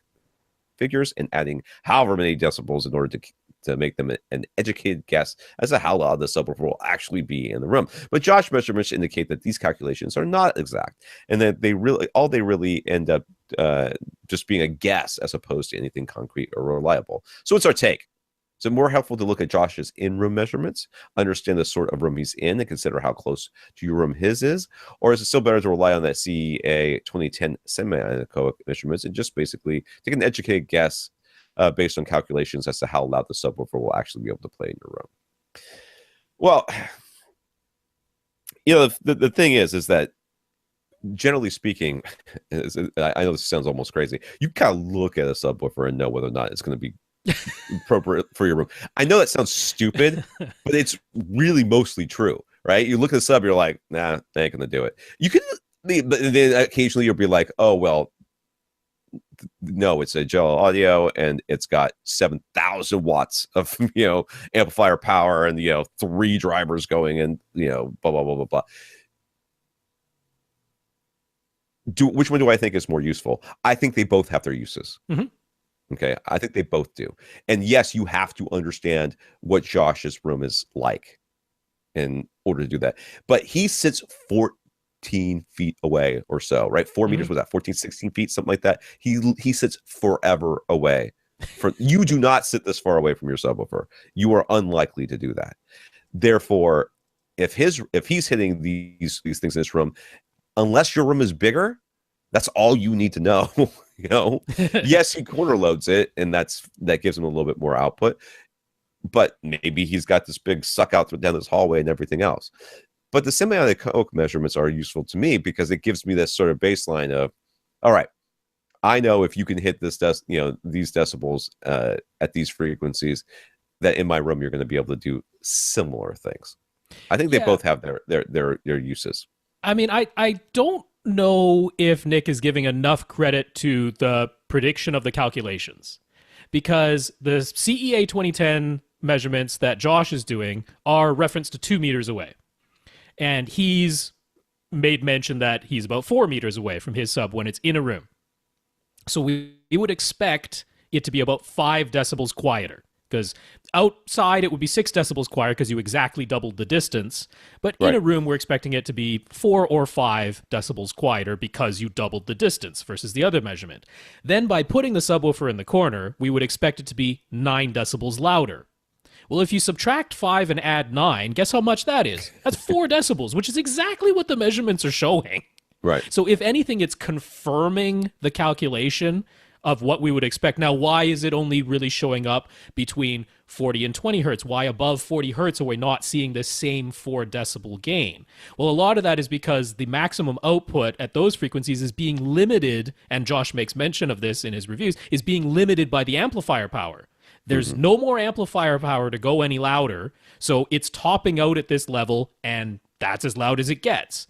figures and adding however many decibels in order to make them an educated guess as to how loud the subwoofer will actually be in the room. But Josh measurements indicate that these calculations are not exact, and that they really end up just being a guess as opposed to anything concrete or reliable. So what's our take? Is it more helpful to look at Josh's in-room measurements, understand the sort of room he's in, and consider how close to your room his is? Or is it still better to rely on that CEA 2010 semi-anechoic measurements and just basically take an educated guess based on calculations as to how loud the subwoofer will actually be able to play in your room? Well, the thing is that generally speaking, I know this sounds almost crazy. You kind of look at a subwoofer and know whether or not it's going to be appropriate for your room. I know that sounds stupid, but it's really mostly true, right? You look at the sub, you're like, nah, that ain't gonna do it. You can, but then occasionally you'll be like, oh well, no, it's a gel audio and it's got 7,000 watts of amplifier power and 3 drivers going and blah blah blah blah blah. Which one do I think is more useful? I think they both have their uses. Mm-hmm. Okay, I think they both do. And yes, you have to understand what Josh's room is like in order to do that. But he sits 14 feet away or so, right? 4 meters, was that 14, 16 feet, something like that. He sits forever away. You do not sit this far away from your subwoofer. You are unlikely to do that. Therefore, if he's hitting these things in this room, unless your room is bigger, that's all you need to know. Yes, he corner loads it, and that gives him a little bit more output. But maybe he's got this big suck out down this hallway and everything else. But the semi-anechoic measurements are useful to me because it gives me this sort of baseline of, all right, I know if you can hit this these decibels at these frequencies, that in my room you're going to be able to do similar things. I think they both have their uses. I mean, I don't know if Nick is giving enough credit to the prediction of the calculations, because the CEA 2010 measurements that Josh is doing are referenced to 2 meters away. And he's made mention that he's about 4 meters away from his sub when it's in a room. So we would expect it to be about 5 decibels quieter, because outside it would be 6 decibels quieter because you exactly doubled the distance. But in a room, we're expecting it to be 4 or 5 decibels quieter because you doubled the distance versus the other measurement. Then by putting the subwoofer in the corner, we would expect it to be 9 decibels louder. Well, if you subtract 5 and add 9, guess how much that is? That's 4 decibels, which is exactly what the measurements are showing. Right. So if anything, it's confirming the calculation of what we would expect. Now, why is it only really showing up between 40 and 20 hertz? Why above 40 hertz are we not seeing the same 4 decibel gain? Well, a lot of that is because the maximum output at those frequencies is being limited, and Josh makes mention of this in his reviews, is being limited by the amplifier power. There's no more amplifier power to go any louder, so it's topping out at this level, and that's as loud as it gets.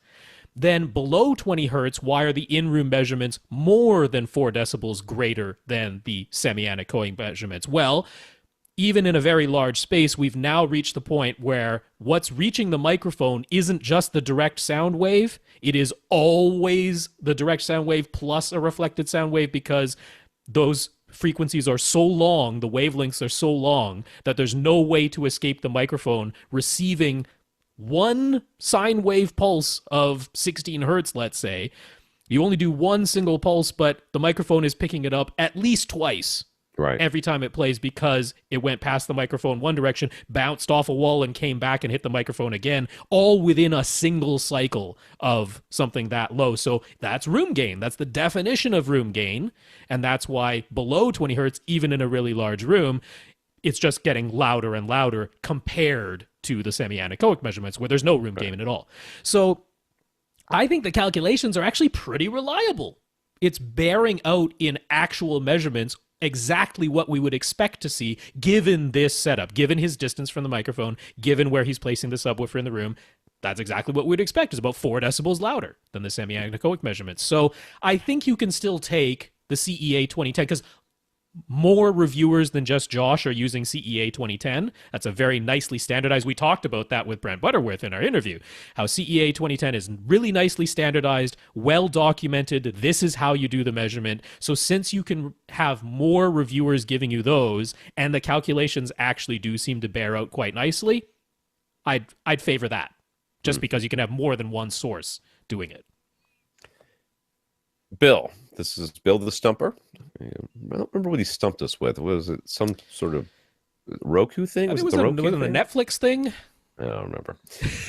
Then below 20 hertz, why are the in-room measurements more than 4 decibels greater than the semi-anechoic measurements? Well, even in a very large space, we've now reached the point where what's reaching the microphone isn't just the direct sound wave. It is always the direct sound wave plus a reflected sound wave, because those frequencies are so long, the wavelengths are so long, that there's no way to escape the microphone receiving one sine wave pulse of 16 hertz, let's say, you only do one single pulse, but the microphone is picking it up at least twice Right. every time it plays because it went past the microphone one direction, bounced off a wall, and came back and hit the microphone again, all within a single cycle of something that low. So that's room gain. That's the definition of room gain. And that's why below 20 hertz, even in a really large room, it's just getting louder and louder compared to the semi-anechoic measurements where there's no room gain at all. So I think the calculations are actually pretty reliable. It's bearing out in actual measurements exactly what we would expect to see given this setup, given his distance from the microphone, given where he's placing the subwoofer in the room. That's exactly what we'd expect. Is about 4 decibels louder than the semi-anechoic measurements. So I think you can still take the CEA 2010 because more reviewers than just Josh are using CEA 2010. That's a very nicely standardized. We talked about that with Brent Butterworth in our interview, how CEA 2010 is really nicely standardized, well documented. This is how you do the measurement. So since you can have more reviewers giving you those and the calculations actually do seem to bear out quite nicely, I'd favor that just because you can have more than one source doing it. Bill. This is Bill the Stumper. I don't remember what he stumped us with. Was it some sort of Roku thing? Was it the Roku a Netflix thing? I don't remember.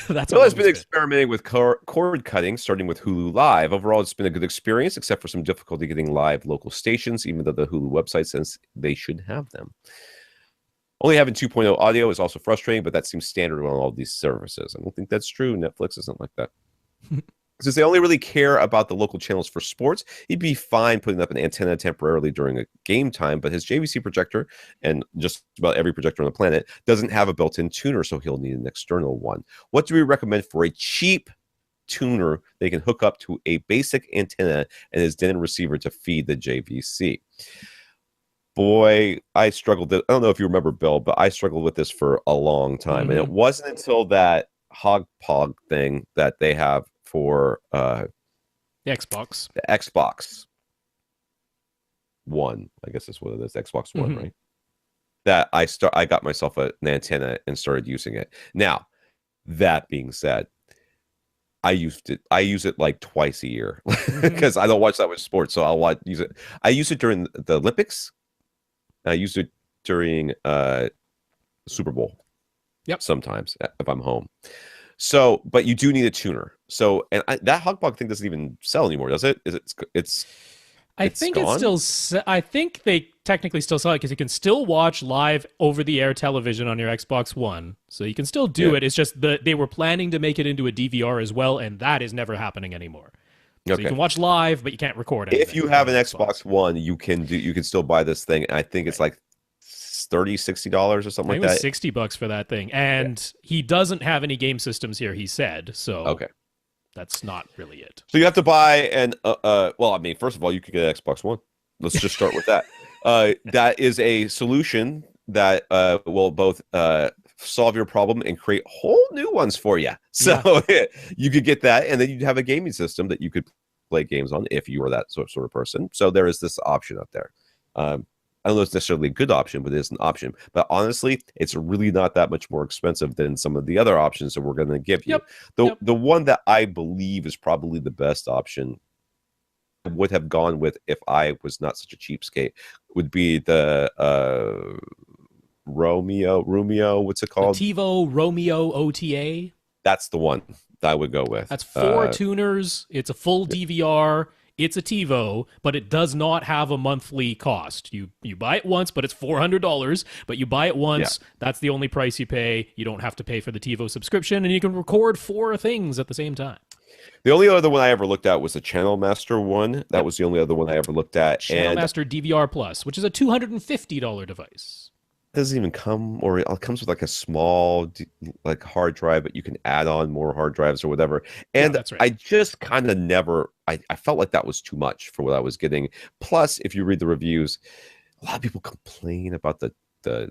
That's Bill has been experimenting with cord cutting, starting with Hulu Live. Overall, it's been a good experience, except for some difficulty getting live local stations, even though the Hulu website says they should have them. Only having 2.0 audio is also frustrating, but that seems standard on all these services. I don't think that's true. Netflix isn't like that. Since they only really care about the local channels for sports, he'd be fine putting up an antenna temporarily during a game time, but his JVC projector, and just about every projector on the planet, doesn't have a built-in tuner, so he'll need an external one. What do we recommend for a cheap tuner they can hook up to a basic antenna and his den receiver to feed the JVC? Boy, I struggled. I don't know if you remember, Bill, but I struggled with this for a long time. And it wasn't until that HogPog thing that they have for the Xbox. The Xbox One, I guess that's what it is, Xbox One, right? That I got myself an antenna and started using it. Now, that being said, I use it like twice a year because I don't watch that much sports, so I'll use it. I use it during the Olympics. I used it during Super Bowl. Yep. Sometimes if I'm home. So, but you do need a tuner. So, and that HogPog thing doesn't even sell anymore, does it? I think gone? It's still. I think they technically still sell it because you can still watch live over-the-air television on your Xbox One. So you can still do it. It's just they were planning to make it into a DVR as well, and that is never happening anymore. So you can watch live, but you can't record it. If you have an Xbox One, you can still buy this thing. I think it's like $60 or something like that. $60 for that thing, and he doesn't have any game systems here. He said so. That's not really it. So you have to buy well, I mean, first of all, you could get an Xbox One. Let's just start with that. That is a solution that will both solve your problem and create whole new ones for you. So you could get that, and then you'd have a gaming system that you could play games on if you were that sort of person. So there is this option out there. I don't know if it's necessarily a good option, but it is an option. But honestly, it's really not that much more expensive than some of the other options that we're going to give you. The one that I believe is probably the best option I would have gone with if I was not such a cheapskate would be the Romeo, what's it called? The TiVo Romeo OTA. That's the one that I would go with. That's 4 tuners. It's a full DVR. It's a TiVo, but it does not have a monthly cost. You buy it once, but it's $400. But you buy it once, that's the only price you pay. You don't have to pay for the TiVo subscription, and you can record 4 things at the same time. The only other one I ever looked at was the Channel Master one. That was the only other one I ever looked at. Channel Master DVR Plus, which is a $250 device. Doesn't even come, or it comes with like a small like hard drive, but you can add on more hard drives or whatever. And that's right. I just kind of never I felt like that was too much for what I was getting. Plus, if you read the reviews, a lot of people complain about the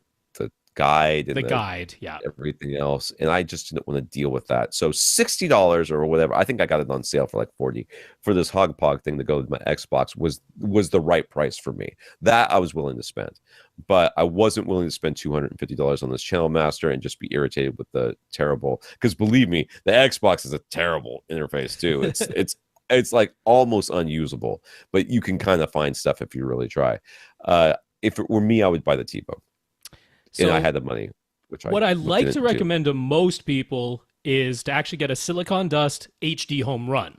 guide The and the guide, yeah. everything else, and I just didn't want to deal with that. So $60 or whatever, I think I got it on sale for like 40 for this Hogpog thing to go with my Xbox was the right price for me. That I was willing to spend, but I wasn't willing to spend $250 on this Channel Master and just be irritated with the terrible. Because believe me, the Xbox is a terrible interface too. It's like almost unusable, but you can kind of find stuff if you really try. If it were me, I would buy the TiVo, and I So had the money, which I what I which like to didn't do. recommend to most people is to actually get a Silicon Dust HD home run.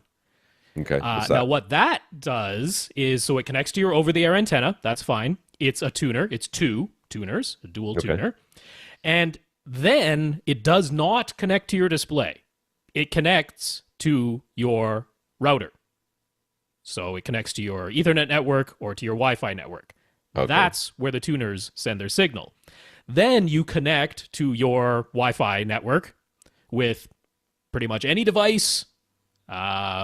Okay, what's Now, that? what that does is so it connects to your over the air antenna. That's fine. It's a tuner, it's two tuners, a dual Okay, tuner. And then it does not connect to your display, it connects to your router. So it connects to your Ethernet network or to your Wi Fi network. okay, That's where the tuners send their signal. Then you connect to your Wi Fi network with pretty much any device,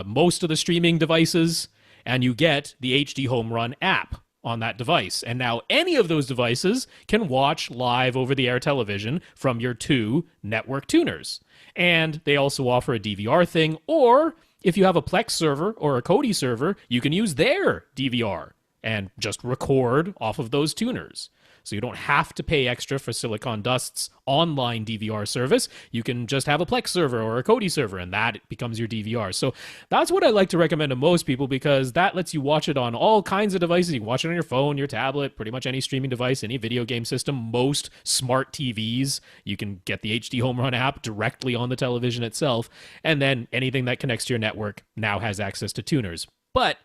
most of the streaming devices, and you get the HD Home Run app on that device. And now any of those devices can watch live over the air television from your two network tuners. And they also offer a DVR thing, or if you have a Plex server or a Kodi server, you can use their DVR and just record off of those tuners. So you don't have to pay extra for Silicon Dust's online DVR service. You can just have a Plex server or a Kodi server, and that becomes your DVR. So that's what I like to recommend to most people because that lets you watch it on all kinds of devices. You can watch it on your phone, your tablet, pretty much any streaming device, any video game system, most smart TVs. You can get the HD Home Run app directly on the television itself. And then anything that connects to your network now has access to tuners. But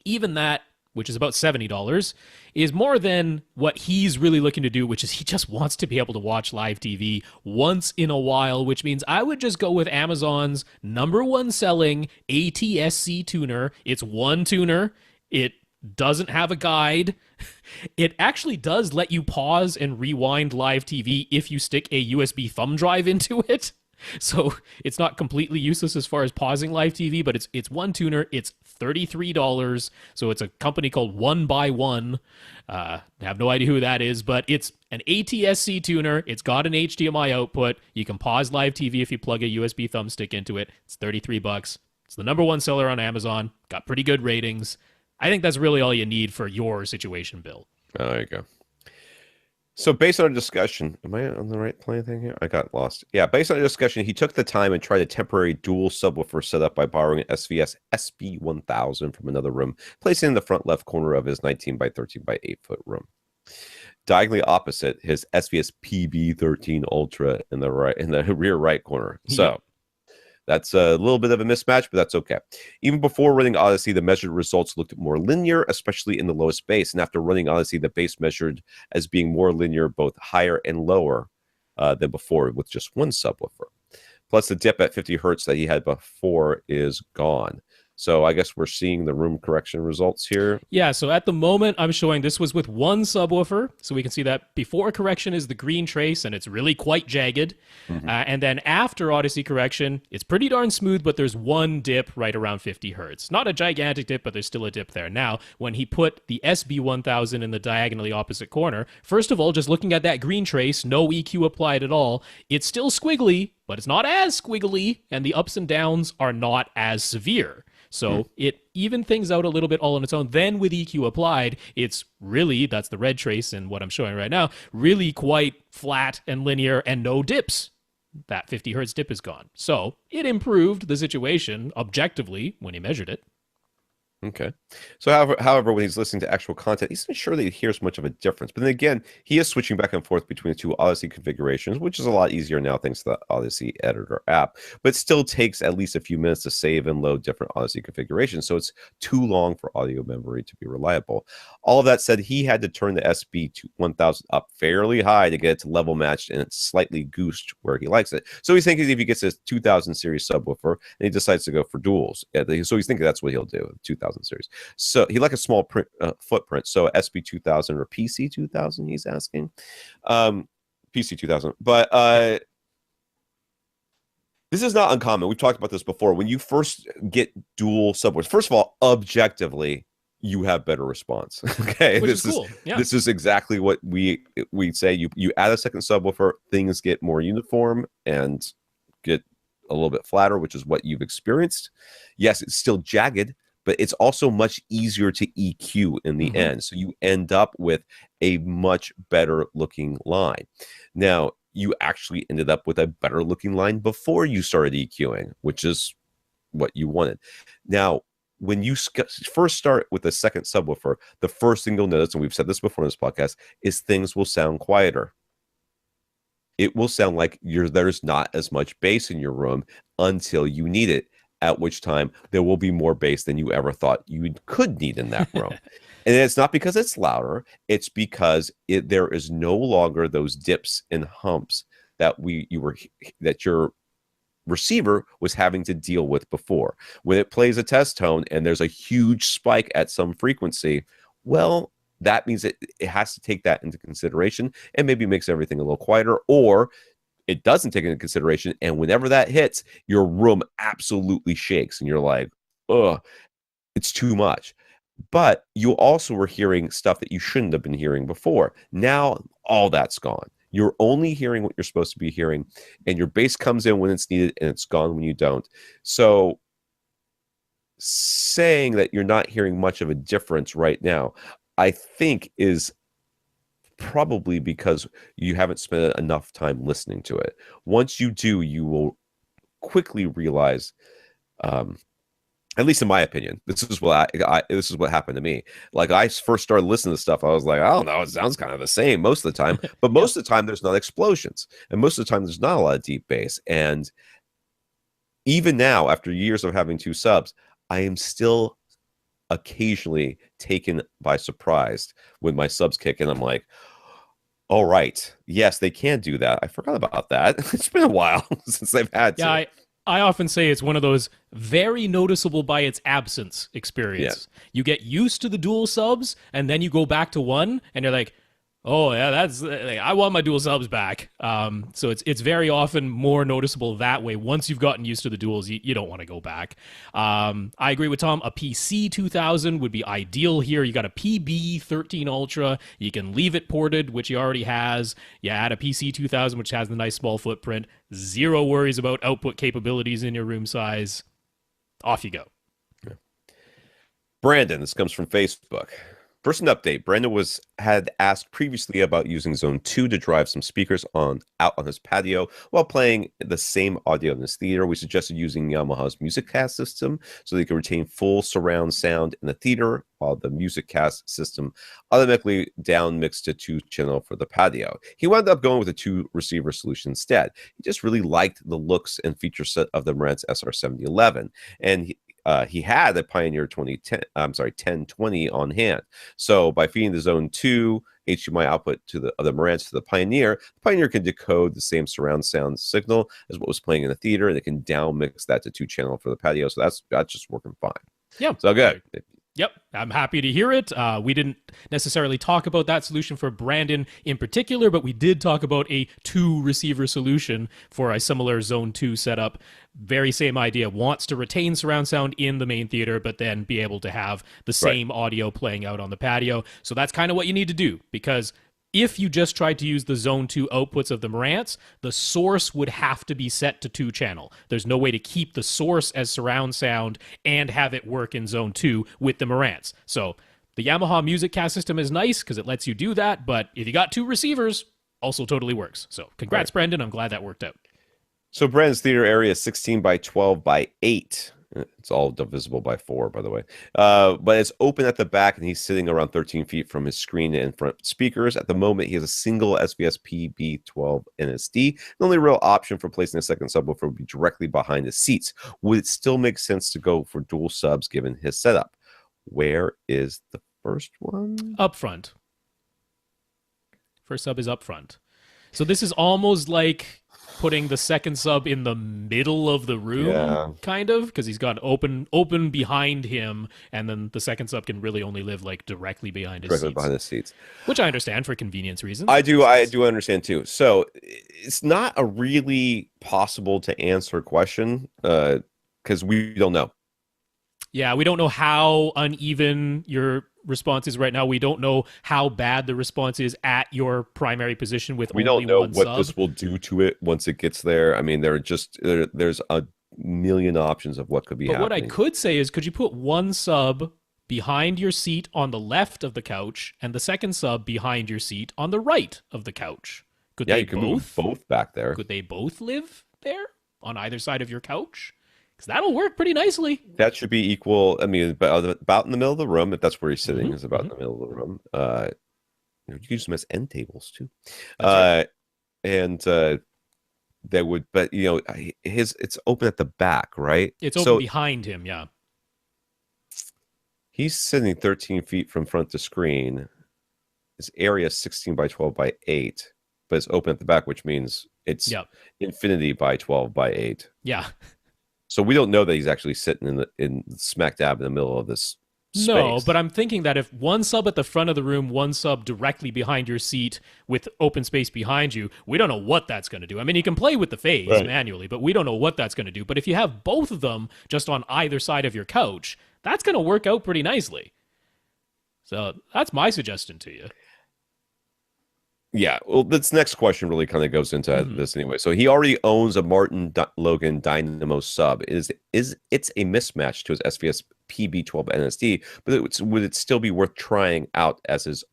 even that, which is about $70, is more than what he's really looking to do, which is he just wants to be able to watch live TV once in a while, which means I would just go with Amazon's number one selling ATSC tuner. It's one tuner. It doesn't have a guide. It actually does let you pause and rewind live TV if you stick a USB thumb drive into it. So it's not completely useless as far as pausing live TV, but it's one tuner. It's $33. So it's a company called One by One. I have no idea who that is, but it's an ATSC tuner. It's got an HDMI output. You can pause live TV if you plug a USB thumbstick into it. It's $33. It's the number one seller on Amazon. Got pretty good ratings. I think that's really all you need for your situation, Bill. oh, there you go. So based on our discussion, am I on the right plane thing here? I got lost. Yeah, based on our discussion, he took the time and tried a temporary dual subwoofer setup by borrowing an SVS SB1000 from another room, placing it in the front left corner of his 19 by 13 by 8-foot room. Diagonally opposite his SVS PB13 Ultra in the rear right corner. So that's a little bit of a mismatch, but that's okay. Even before running Odyssey, the measured results looked more linear, especially in the lowest bass. And after running Odyssey, the bass measured as being more linear, both higher and lower than before, with just one subwoofer. Plus, the dip at 50 hertz that he had before is gone. So I guess we're seeing the room correction results here. Yeah, so at the moment, I'm showing this was with one subwoofer. So we can see that before correction is the green trace, and it's really quite jagged. And then after Odyssey correction, it's pretty darn smooth, but there's one dip right around 50 hertz. Not a gigantic dip, but there's still a dip there. Now, when he put the SB1000 in the diagonally opposite corner, first of all, just looking at that green trace, no EQ applied at all, it's still squiggly, but it's not as squiggly, and the ups and downs are not as severe. So it evened things out a little bit all on its own. Then with EQ applied, it's really, that's the red trace and what I'm showing right now, really quite flat and linear and no dips. That 50 hertz dip is gone. So it improved the situation objectively when he measured it. Okay. So, however, when he's listening to actual content, he's not sure that he hears much of a difference. But then again, he is switching back and forth between the two Odyssey configurations, which is a lot easier now thanks to the Odyssey Editor app. But it still takes at least a few minutes to save and load different Odyssey configurations. So it's too long for audio memory to be reliable. All of that said, he had to turn the SB 1000 up fairly high to get it to level matched, and it's slightly goosed where he likes it. So he's thinking if he gets his 2000 series subwoofer and he decides to go for duals. So he's thinking that's what he'll do, 2000 series. So he like a small footprint. So SB 2000 or PC 2000, he's asking. PC 2000. But this is not uncommon. We've talked about this before. When you first get dual subwoofers, first of all, objectively, you have better response. Okay, Which is cool. Yeah. this is exactly what we say. You add a second subwoofer, things get more uniform and get a little bit flatter, which is what you've experienced. Yes, it's still jagged, but it's also much easier to EQ in the end. So you end up with a much better looking line. Now, you actually ended up with a better looking line before you started EQing, which is what you wanted. Now, when you first start with a second subwoofer, the first thing you'll notice, and we've said this before in this podcast, is things will sound quieter. It will sound like there's not as much bass in your room until you need it, at which time there will be more bass than you ever thought you could need in that room. And it's not because it's louder, it's because there is no longer those dips and humps that your receiver was having to deal with before. When it plays a test tone and there's a huge spike at some frequency, well, that means it has to take that into consideration and maybe makes everything a little quieter, or it doesn't take into consideration. And whenever that hits, your room absolutely shakes and you're like, oh, it's too much. But you also were hearing stuff that you shouldn't have been hearing before. Now, all that's gone. You're only hearing what you're supposed to be hearing, and your bass comes in when it's needed and it's gone when you don't. So saying that you're not hearing much of a difference right now, I think is probably because you haven't spent enough time listening to it. Once you do, you will quickly realize, at least in my opinion, this is what happened to me. Like, I first started listening to stuff, I was like, I don't know, it sounds kind of the same most of the time, but most of the time there's not explosions, and most of the time there's not a lot of deep bass. And even now, after years of having two subs, I am still occasionally taken by surprise when my subs kick in. I'm like, all right, yes, they can do that. I forgot about that. It's been a while since they've had to. Yeah, I often say it's one of those very noticeable by its absence experience. Yeah. You get used to the dual subs, and then you go back to one, and you're like, oh yeah, I want my dual subs back. So it's very often more noticeable that way. Once you've gotten used to the duals, you don't want to go back. I agree with Tom. A PC 2000 would be ideal here. You got a PB 13 Ultra. You can leave it ported, which he already has. You add a PC 2000, which has the nice small footprint. Zero worries about output capabilities in your room size. Off you go. Yeah. Brandon, this comes from Facebook. First, an update. Brandon had asked previously about using Zone 2 to drive some speakers out on his patio while playing the same audio in his theater. We suggested using Yamaha's MusicCast system so they could retain full surround sound in the theater, while the MusicCast system automatically down mixed to 2-channel for the patio. He wound up going with a 2-receiver solution instead. He just really liked the looks and feature set of the Marantz SR7011, and he had a Pioneer 1020 on hand. So by feeding the Zone 2 HDMI output to the Marantz to the Pioneer can decode the same surround sound signal as what was playing in the theater, and it can down mix that to 2-channel for the patio. So that's just working fine. Yeah. So good. Yep, I'm happy to hear it. We didn't necessarily talk about that solution for Brandon in particular, but we did talk about a 2-receiver solution for a similar Zone 2 setup. Very same idea. Wants to retain surround sound in the main theater, but then be able to have the same audio playing out on the patio. So that's kind of what you need to do, because if you just tried to use the Zone 2 outputs of the Marantz, the source would have to be set to 2-channel. There's no way to keep the source as surround sound and have it work in Zone 2 with the Marantz. So the Yamaha MusicCast system is nice because it lets you do that, but if you got 2 receivers, also totally works. So congrats, Brandon. I'm glad that worked out. So Brandon's theater area is 16 by 12 by 8. It's all divisible by 4, by the way. But it's open at the back, and he's sitting around 13 feet from his screen and front speakers. At the moment, he has a single SVS PB12 NSD. The only real option for placing a second subwoofer would be directly behind the seats. Would it still make sense to go for dual subs given his setup? Where is the first one? Up front. First sub is up front. So this is almost like putting the second sub in the middle of the room, kind of, because he's got open behind him, and then the second sub can really only live like directly behind his seats. Which I understand for convenience reasons. I do understand too. So it's not a really possible to answer question because we don't know. Yeah, we don't know how uneven your response is right now. We don't know how bad the response is at your primary position with We only don't know one what sub. this will do to it once it gets there. I mean, there's a million options of what could be But what I happening. could say is, could you put one sub behind your seat on the left of the couch and the second sub behind your seat on the right of the couch? Could Yeah, they you can move both? both back there. Could they both live there on either side of your couch? Because that'll work pretty nicely. That should be equal. I mean, about in the middle of the room, if that's where he's sitting, Mm-hmm, is about mm-hmm. in the middle of the room. You can use them as end tables too. That's right. Uh, and They would, but his it's open at the back, right? It's open So behind him, yeah. he's sitting 13 feet from front to screen. His area is 16 by 12 by 8, but it's open at the back, which means it's Yep. infinity by 12 by 8. Yeah. So we don't know that he's actually sitting in smack dab in the middle of this No, space. but I'm thinking that if one sub at the front of the room, one sub directly behind your seat with open space behind you, we don't know what that's going to do. I mean, you can play with the phase Right. manually, but we don't know what that's going to do. But if you have both of them just on either side of your couch, that's going to work out pretty nicely. So that's my suggestion to you. Yeah, well, this next question really kind of goes into Mhm. this anyway. So he already owns a Logan Dynamo sub. Is it's a mismatch to his SVS PB12 NSD, but would it still be worth trying out as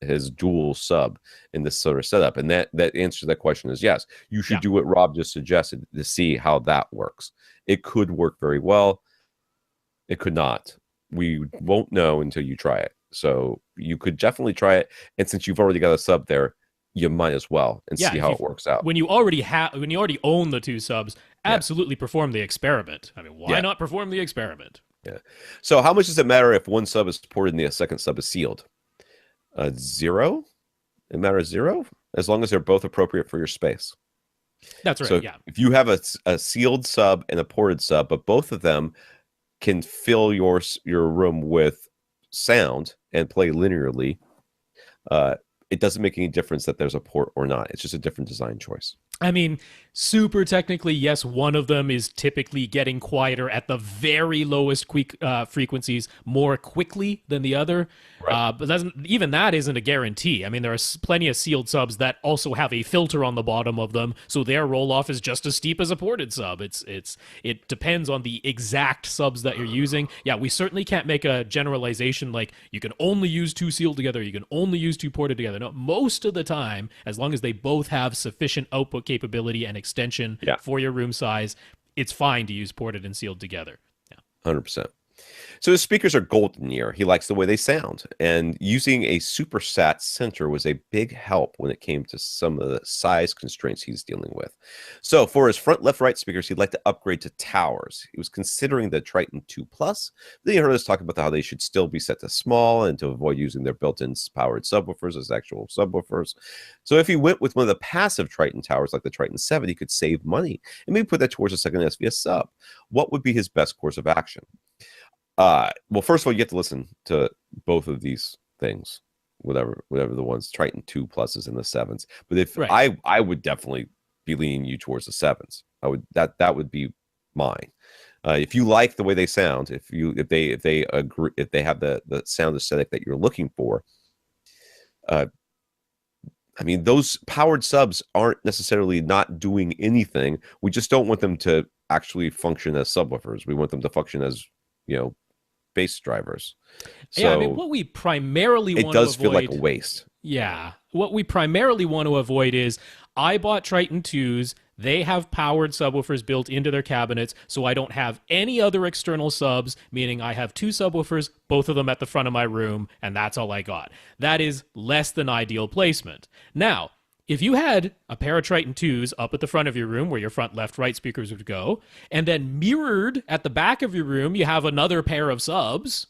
his dual sub in this sort of setup? And that answer to that question is yes. You should Yeah. do what Rob just suggested to see how that works. It could work very well. It could not. We won't know until you try it. So you could definitely try it. And since you've already got a sub there, you might as well and Yeah, see how it works out. when you already own the two subs, absolutely perform the experiment. I mean, why not perform the experiment? Yeah. So how much does it matter if one sub is ported and the second sub is sealed? 0? It matters 0 as long as they're both appropriate for your space. That's right. So yeah. if you have a sealed sub and a ported sub, but both of them can fill your room with sound and play linearly, it doesn't make any difference that there's a port or not. It's just a different design choice. I mean, super technically, yes, one of them is typically getting quieter at the very lowest frequencies more quickly than the other. Right. But even that isn't a guarantee. I mean, there are plenty of sealed subs that also have a filter on the bottom of them, so their roll off is just as steep as a ported sub. It depends on the exact subs that you're using. Yeah, we certainly can't make a generalization like you can only use two sealed together, you can only use two ported together. No, most of the time, as long as they both have sufficient output capability and extension for your room size, it's fine to use ported and sealed together. Yeah. 100%. So his speakers are golden here. He likes the way they sound. And using a supersat center was a big help when it came to some of the size constraints he's dealing with. So for his front, left, right speakers, he'd like to upgrade to towers. He was considering the Triton 2 Plus. Then he heard us talk about how they should still be set to small and to avoid using their built-in powered subwoofers as actual subwoofers. So if he went with one of the passive Triton towers like the Triton 7, he could save money and maybe put that towards a second SVS sub. What would be his best course of action? Well, first of all, you get to listen to both of these things, whatever the ones, Triton 2 pluses and the 7s. But if I would definitely be leaning you towards the 7s. That would be mine. If you like the way they sound, if they agree, if they have the sound aesthetic that you're looking for, I mean, those powered subs aren't necessarily not doing anything. We just don't want them to actually function as subwoofers. We want them to function as, bass drivers. So yeah, I mean, what we primarily want to avoid... It does feel like a waste. Yeah. What we primarily want to avoid is, I bought Triton 2s, they have powered subwoofers built into their cabinets, so I don't have any other external subs, meaning I have two subwoofers, both of them at the front of my room, and that's all I got. That is less than ideal placement. Now, if you had a pair of Triton 2s up at the front of your room where your front, left, right speakers would go, and then mirrored at the back of your room, you have another pair of subs,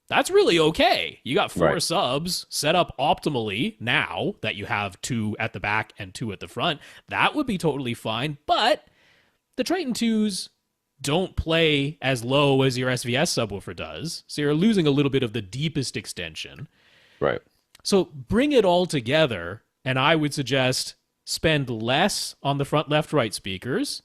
that's really okay. You got four subs set up optimally now that you have two at the back and two at the front. That would be totally fine, but the Triton 2s don't play as low as your SVS subwoofer does, so you're losing a little bit of the deepest extension. Right. So bring it all together, and I would suggest spend less on the front, left, right speakers.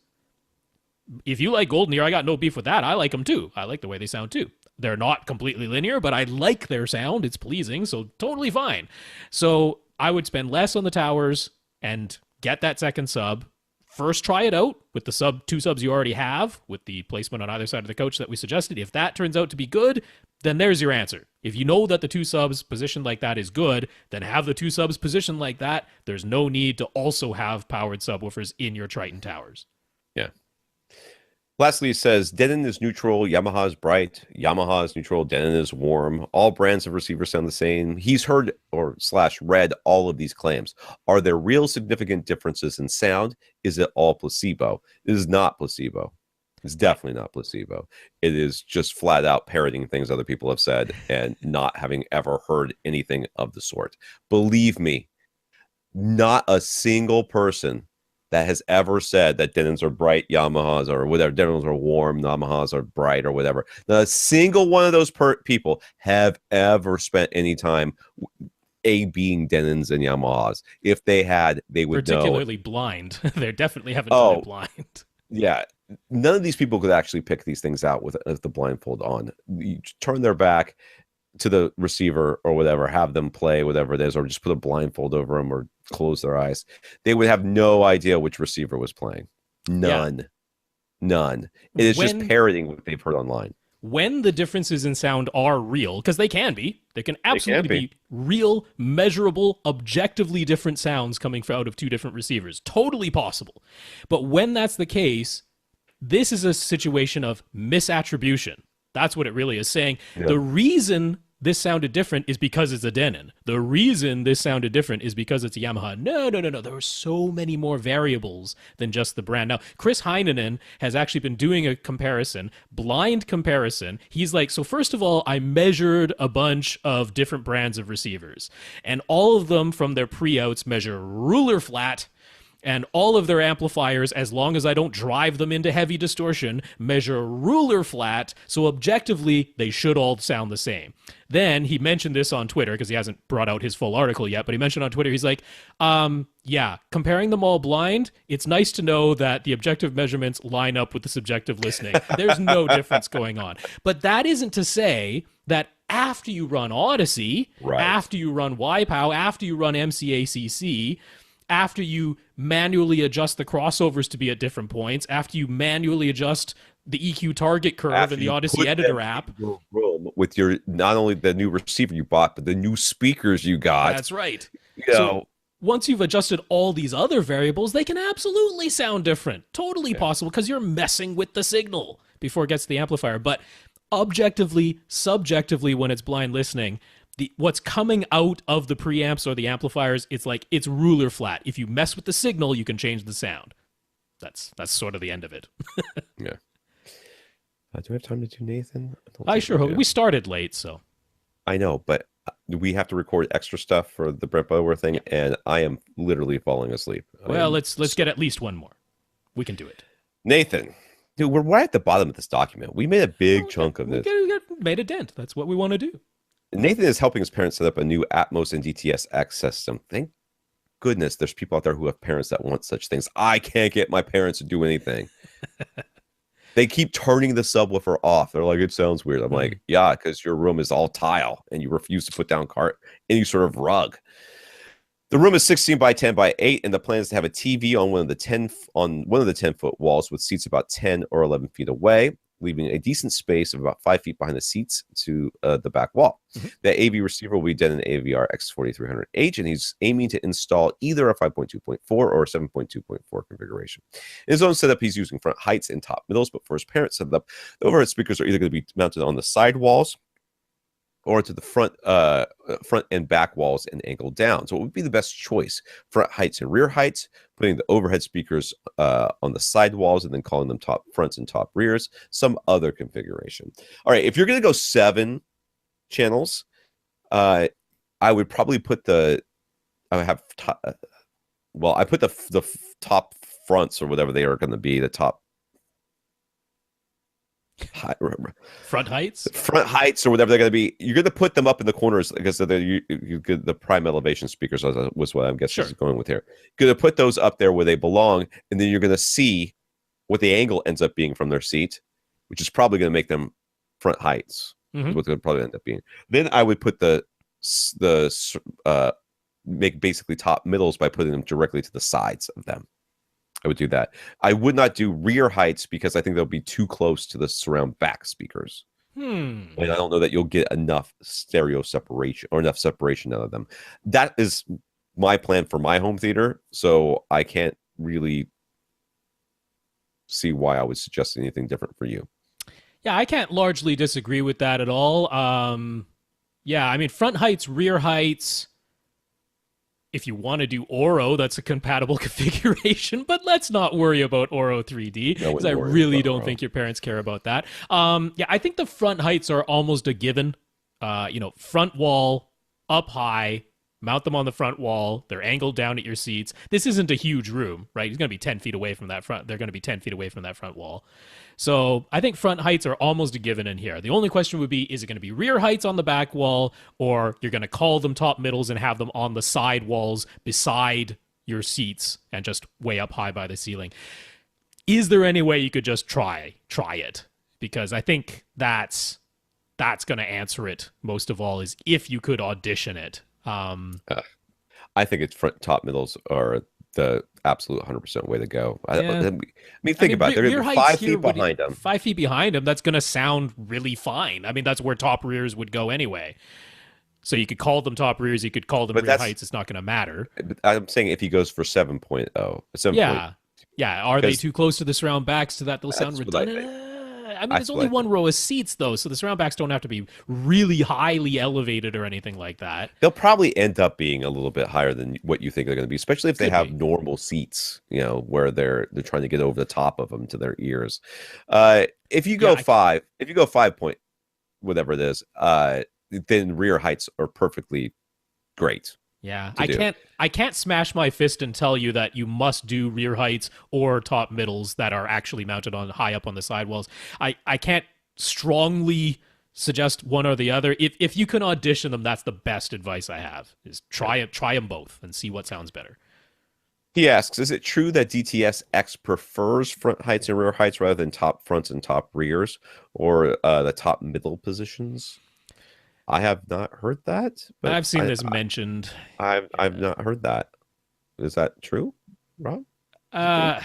If you like Golden Ear, I got no beef with that. I like them too. I like the way they sound too. they're not completely linear, but I like their sound. It's pleasing, so totally fine. So I would spend less on the towers and get that second sub. First, try it out with the two subs you already have, with the placement on either side of the couch that we suggested. If that turns out to be good, then there's your answer. If you know that the two subs positioned like that is good, then have the two subs positioned like that. There's no need to also have powered subwoofers in your Triton towers. Yeah. Lastly, it says Denon is neutral, Yamaha is bright, Yamaha is neutral, Denon is warm. All brands of receivers sound the same. He's heard or slash read all of these claims. Are there real significant differences in sound? Is it all placebo? It is not placebo. It's definitely not placebo. It is just flat out parroting things other people have said and not having ever heard anything of the sort. Believe me, not a single person that has ever said that Denons are bright, Yamahas or whatever, Denons are warm, Yamahas are bright or whatever. Not a single one of those people have ever spent any time being Denons and Yamahas. If they had, they would particularly know. Blind. They definitely haven't done it blind. Yeah. None of these people could actually pick these things out with the blindfold on. You turn their back to the receiver or whatever, have them play whatever it is, or just put a blindfold over them or close their eyes. They would have no idea which receiver was playing. None. Yeah. None. It is just parroting what they've heard online. When the differences in sound are real, because they can be, they can absolutely be real, measurable, objectively different sounds coming out of two different receivers. Totally possible. But when that's the case, this is a situation of misattribution. That's what it really is saying. Yeah. The reason this sounded different is because it's a Denon. The reason this sounded different is because it's a Yamaha. No. There are so many more variables than just the brand. Now, Chris Heinonen has actually been doing a comparison, blind comparison. He's like, so first of all, I measured a bunch of different brands of receivers, and all of them from their pre-outs measure ruler flat. And all of their amplifiers, as long as I don't drive them into heavy distortion, measure ruler flat, so objectively, they should all sound the same. Then he mentioned this on Twitter, because he hasn't brought out his full article yet, but he mentioned on Twitter, he's like, yeah, comparing them all blind, it's nice to know that the objective measurements line up with the subjective listening. There's no difference going on. But that isn't to say that after you run Odyssey, after you run YPOW, after you run MCACC, after you manually adjust the crossovers to be at different points, after you manually adjust the EQ target curve in the Odyssey Editor app. Your room with your, not only the new receiver you bought, but the new speakers you got. That's right. So once you've adjusted all these other variables, they can absolutely sound different. Totally possible, because you're messing with the signal before it gets to the amplifier. But objectively, subjectively, when it's blind listening, what's coming out of the preamps or the amplifiers, it's ruler flat. If you mess with the signal, you can change the sound. That's sort of the end of it. Yeah. Do we have time to do Nathan? I sure hope. We started late, so. I know, but we have to record extra stuff for the Brent Bower thing, and I am literally falling asleep. Well, let's get at least one more. We can do it. Nathan. Dude, we're right at the bottom of this document. We made a big chunk of this. We made a dent. That's what we want to do. Nathan is helping his parents set up a new Atmos and DTS-X system. Thank goodness there's people out there who have parents that want such things. I can't get my parents to do anything. They keep turning the subwoofer off. They're like, it sounds weird. I'm like, yeah, because your room is all tile and you refuse to put down any sort of rug. The room is 16 by 10 by 8, and the plan is to have a TV on one of the 10-foot walls with seats about 10 or 11 feet away, leaving a decent space of about 5 feet behind the seats to the back wall. The AV receiver will be done in AVR X4300H, and he's aiming to install either a 5.2.4 or a 7.2.4 configuration. In his own setup, he's using front heights and top middles, but for his parents' setup, the overhead speakers are either going to be mounted on the side walls or to the front and back walls and angled down. So it would be the best choice: front heights and rear heights, putting the overhead speakers on the side walls and then calling them top fronts and top rears, some other configuration. All right, if you're going to go 7 channels, I would probably put I put the top fronts or whatever they are going to be, the top front heights or whatever they're going to be. You're going to put them up in the corners because the prime elevation speakers was what I'm guessing is going with here. You're going to put those up there where they belong, and then you're going to see what the angle ends up being from their seat, which is probably going to make them front heights. Hmm. is what's going to probably end up being. Then I would put uh make basically top middles by putting them directly to the sides of them. I would do that. I would not do rear heights because I think they'll be too close to the surround back speakers. Hmm. And I don't know that you'll get enough stereo separation or enough separation out of them. That is my plan for my home theater. So I can't really see why I would suggest anything different for you. Yeah, I can't largely disagree with that at all. Yeah, I mean, front heights, rear heights. If you want to do Oro, that's a compatible configuration, but let's not worry about Oro 3D I because I wouldn't worry really about don't Ro. think your parents care about that. Yeah, I think the front heights are almost a given. Front wall, up high, mount them on the front wall. They're angled down at your seats. This isn't a huge room, right? It's going to be 10 feet away from that front. They're going to be 10 feet away from that front wall. So I think front heights are almost a given in here. The only question would be, is it going to be rear heights on the back wall, or you're going to call them top middles and have them on the side walls beside your seats and just way up high by the ceiling? Is there any way you could just try it? Because I think that's going to answer it most of all, is if you could audition it. Uh, I think it's front top middles are the absolute 100% way to go. Yeah. I Think mean, about it. rear They're heights five here feet would behind them. 5 feet behind him. That's going to sound really fine. I mean, that's where top rears would go anyway. So you could call them top rears. You could call them But rear that's, heights. It's not going to matter. I'm saying if he goes for 7.0, 7 point, Yeah, yeah. Are they because too close to the surround backs to that they'll sound that's what I think. redundant? I mean, there's That's what only I one think. row of seats though, so the surround backs don't have to be really highly elevated or anything like that. They'll probably end up being a little bit higher than what you think they're going to be, especially if they Could have be. normal seats, where they're trying to get over the top of them to their ears. Yeah, If you go 5 point whatever it is, then rear heights are perfectly great yeah. to do. I can't smash my fist and tell you that you must do rear heights or top middles that are actually mounted on high up on the sidewalls. I can't strongly suggest one or the other. If you can audition them, that's the best advice I have. Is try them both and see what sounds better. He asks, is it true that DTS-X prefers front heights and rear heights rather than top fronts and top rears or the top middle positions? I have not heard that, but I've seen this mentioned. I've not heard that. Is that true, Rob? Do you think? Uh,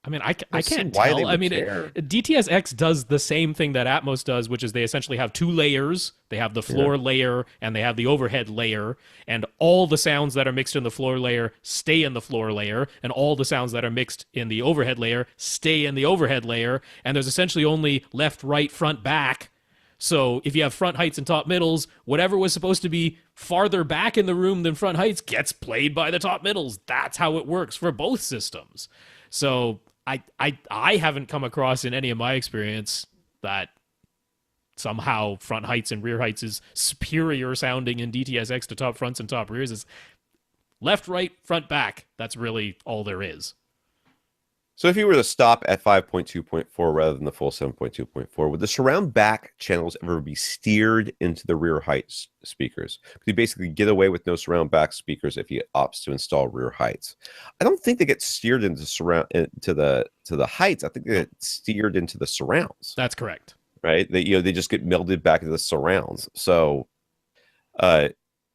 I mean, I I don't see can't why they tell. I would mean, care. DTSX does the same thing that Atmos does, which is they essentially have two layers. They have the Yeah. floor layer and they have the overhead layer, and all the sounds that are mixed in the floor layer stay in the floor layer, and all the sounds that are mixed in the overhead layer stay in the overhead layer. And there's essentially only left, right, front, back. So if you have front heights and top middles, whatever was supposed to be farther back in the room than front heights gets played by the top middles. That's how it works for both systems. So I haven't come across in any of my experience that somehow front heights and rear heights is superior sounding in DTSX to top fronts and top rears. Is left, right, front, back. That's really all there is. So if you were to stop at 5.2.4 rather than the full 7.2.4, would the surround back channels ever be steered into the rear heights speakers? Could you basically get away with no surround back speakers if he opts to install rear heights? I don't think they get steered into the heights. I think they No, get steered into the surrounds, that's correct. right? They just get melded back into the surrounds. So uh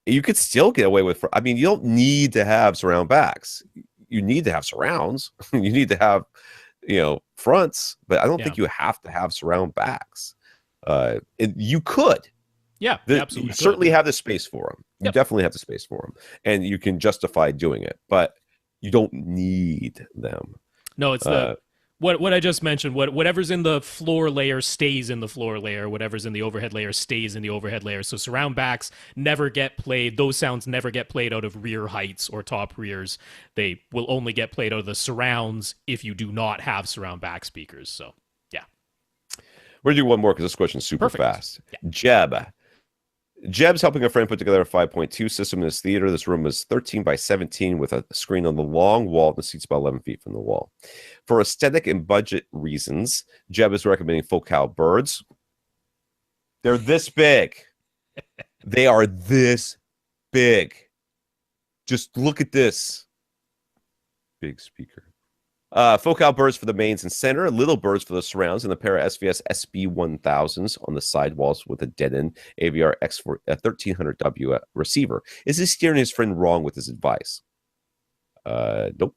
you could still get away with, I mean, you don't need to have surround backs. You need to have surrounds. You need to have, fronts, but I don't Yeah. think you have to have surround backs. You could. Yeah, you You absolutely could. certainly have the space for them. You Yep. definitely have the space for them, and you can justify doing it, but you don't need them. No, it's the Uh, what I just mentioned. Whatever's in the floor layer stays in the floor layer. Whatever's in the overhead layer stays in the overhead layer. So surround backs never get played. Those sounds never get played out of rear heights or top rears. They will only get played out of the surrounds if you do not have surround back speakers. So yeah, we're gonna do one more because this question's super perfect. fast. Yeah. Jeb's helping a friend put together a 5.2 system in his theater. This room is 13 by 17 with a screen on the long wall and the seats about 11 feet from the wall. For aesthetic and budget reasons, Jeb is recommending full cow birds. They're this big. They are this big. Just look at this big speaker. Focal birds for the mains and center, little birds for the surrounds, and a pair of SVS SB1000s on the sidewalls with a dead-end AVR X4 1300W receiver. Is he steering his friend wrong with his advice? Nope.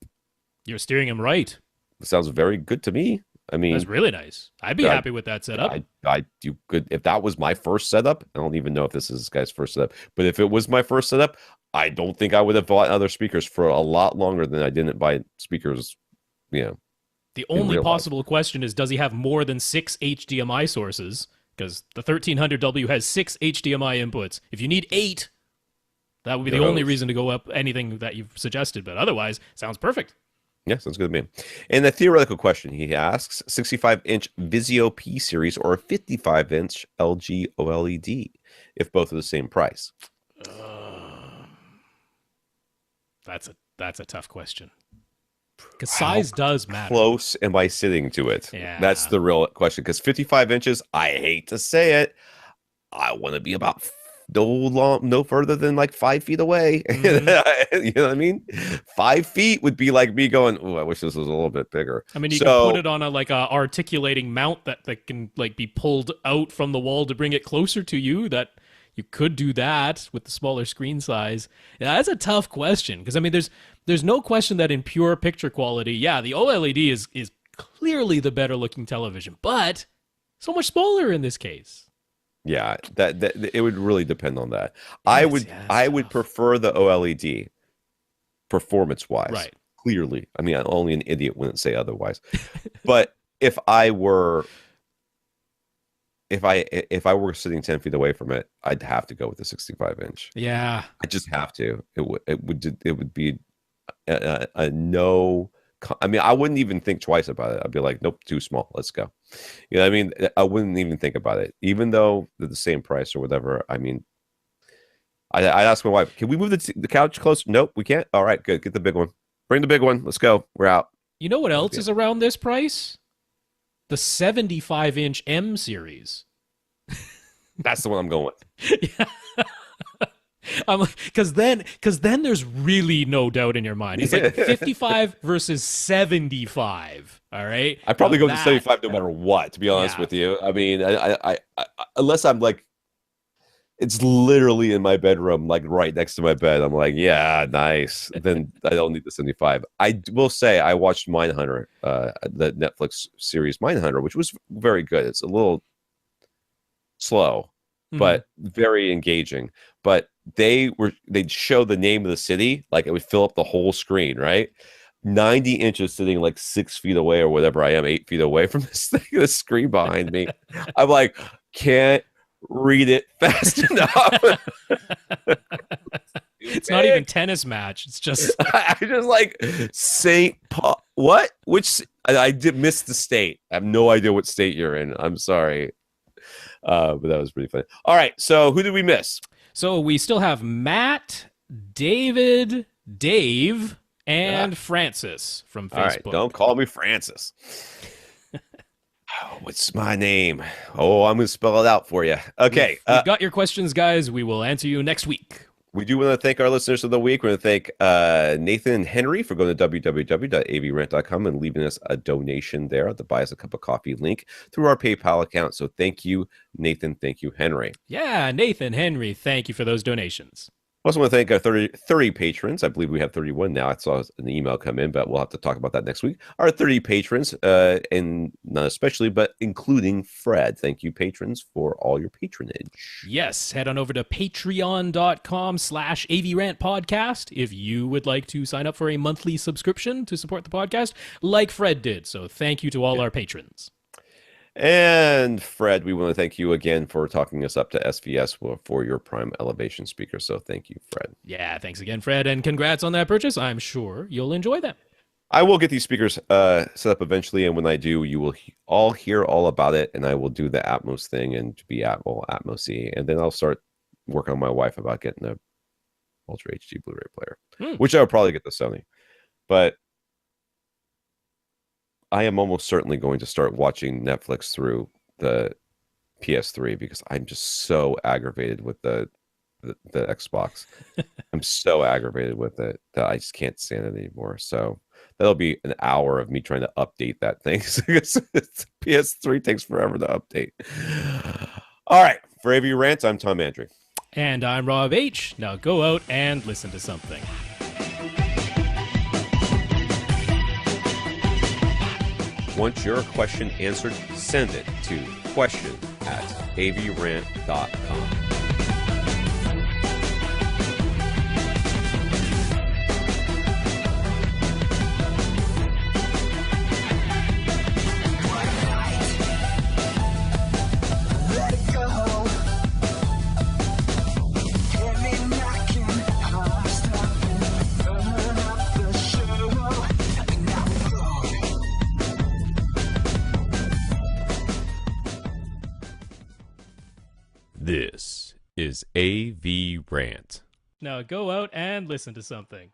You're steering him right. Sounds very good to me. I mean, That's really nice. I'd be happy with that setup. I do good. If that was my first setup, I don't even know if this is this guy's first setup, but if it was my first setup, I don't think I would have bought other speakers for a lot longer than I didn't buy speakers. The only possible question is, does he have more than 6 HDMI sources? Because the 1300W has 6 HDMI inputs. If you need 8, that would be the only reason to go up anything that you've suggested. But otherwise, sounds perfect. Yeah, sounds good to me. And the theoretical question he asks, 65-inch Vizio P series or a 55-inch LG OLED, if both are the same price? That's a tough question. Because size does matter. Close am I sitting to it? Yeah. That's the real question. Because 55 inches, I hate to say it, I want to be about no further than like 5 feet away. Mm-hmm. You know what I mean? 5 feet would be like me going, "Oh, I wish this was a little bit bigger." I mean, you can put it on a articulating mount that can like be pulled out from the wall to bring it closer to you. That you could do that with the smaller screen size. Yeah, that's a tough question because I mean, there's no question that in pure picture quality, yeah, the OLED is clearly the better looking television, but so much smaller in this case. Yeah, that it would really depend on that. Yes, I would prefer the OLED performance wise. Right. Clearly. I mean, only an idiot wouldn't say otherwise. But if I were sitting 10 feet away from it, I'd have to go with the 65-inch. Yeah. I just have to. It would be a no. I mean, I wouldn't even think twice about it. I'd be like, nope, too small. Let's go. You know what I mean? I wouldn't even think about it, even though they're the same price or whatever. I mean, I'd ask my wife, can we move the couch closer? Nope, we can't. All right, good. Get the big one. Bring the big one. Let's go. We're out. You know what else is around this price? The 75-inch M series. That's the one I'm going with. Yeah. I'm like, because then there's really no doubt in your mind. It's like 55 versus 75. All right. I probably go to 75 no matter what. To be honest with you, I mean, I unless I'm like, it's literally in my bedroom, like right next to my bed. I'm like, yeah, nice. Then I don't need the 75. I will say I watched Mindhunter, the Netflix series Mindhunter, which was very good. It's a little slow, but very engaging. But they'd show the name of the city, like it would fill up the whole screen, right? 90 inches sitting like 6 feet away or whatever I am, 8 feet away from this thing, the screen behind me. I'm like, can't read it fast enough. It's not even tennis match. It's just I just like St. Paul. What? Which I did miss the state. I have no idea what state you're in. I'm sorry. But that was pretty funny. All right, so who did we miss? So we still have Matt, David, Dave, and Francis from Facebook. All right, don't call me Francis. What's my name? Oh, I'm going to spell it out for you. Okay. We've got your questions, guys. We will answer you next week. We do want to thank our listeners of the week. We're going to thank Nathan and Henry for going to www.avrant.com and leaving us a donation there, the buy us a cup of coffee link through our PayPal account. So thank you, Nathan. Thank you, Henry. Yeah, Nathan, Henry, thank you for those donations. I also want to thank our 30 patrons. I believe we have 31 now. I saw an email come in, but we'll have to talk about that next week. Our 30 patrons, and not especially, but including Fred. Thank you, patrons, for all your patronage. Yes, head on over to patreon.com/AVRant podcast if you would like to sign up for a monthly subscription to support the podcast, like Fred did. So thank you to all our patrons. And Fred, we want to thank you again for talking us up to SVS for your prime elevation speaker. So thank you, Fred. Yeah, thanks again, Fred, and congrats on that purchase. I'm sure you'll enjoy them. I will get these speakers set up eventually, and when I do, you will all hear all about it, and I will do the Atmos thing and be Atmos-y, and then I'll start working on my wife about getting a Ultra HD Blu-ray player, which I'll probably get the Sony. But I am almost certainly going to start watching Netflix through the PS3 because I'm just so aggravated with the Xbox. I'm so aggravated with it that I just can't stand it anymore. So that'll be an hour of me trying to update that thing. PS3 takes forever to update. All right, for AV Rant, I'm Tom Andry. And I'm Rob H. Now go out and listen to something. Want your question answered? Send it to question@avrant.com. This is AV Rant. Now go out and listen to something.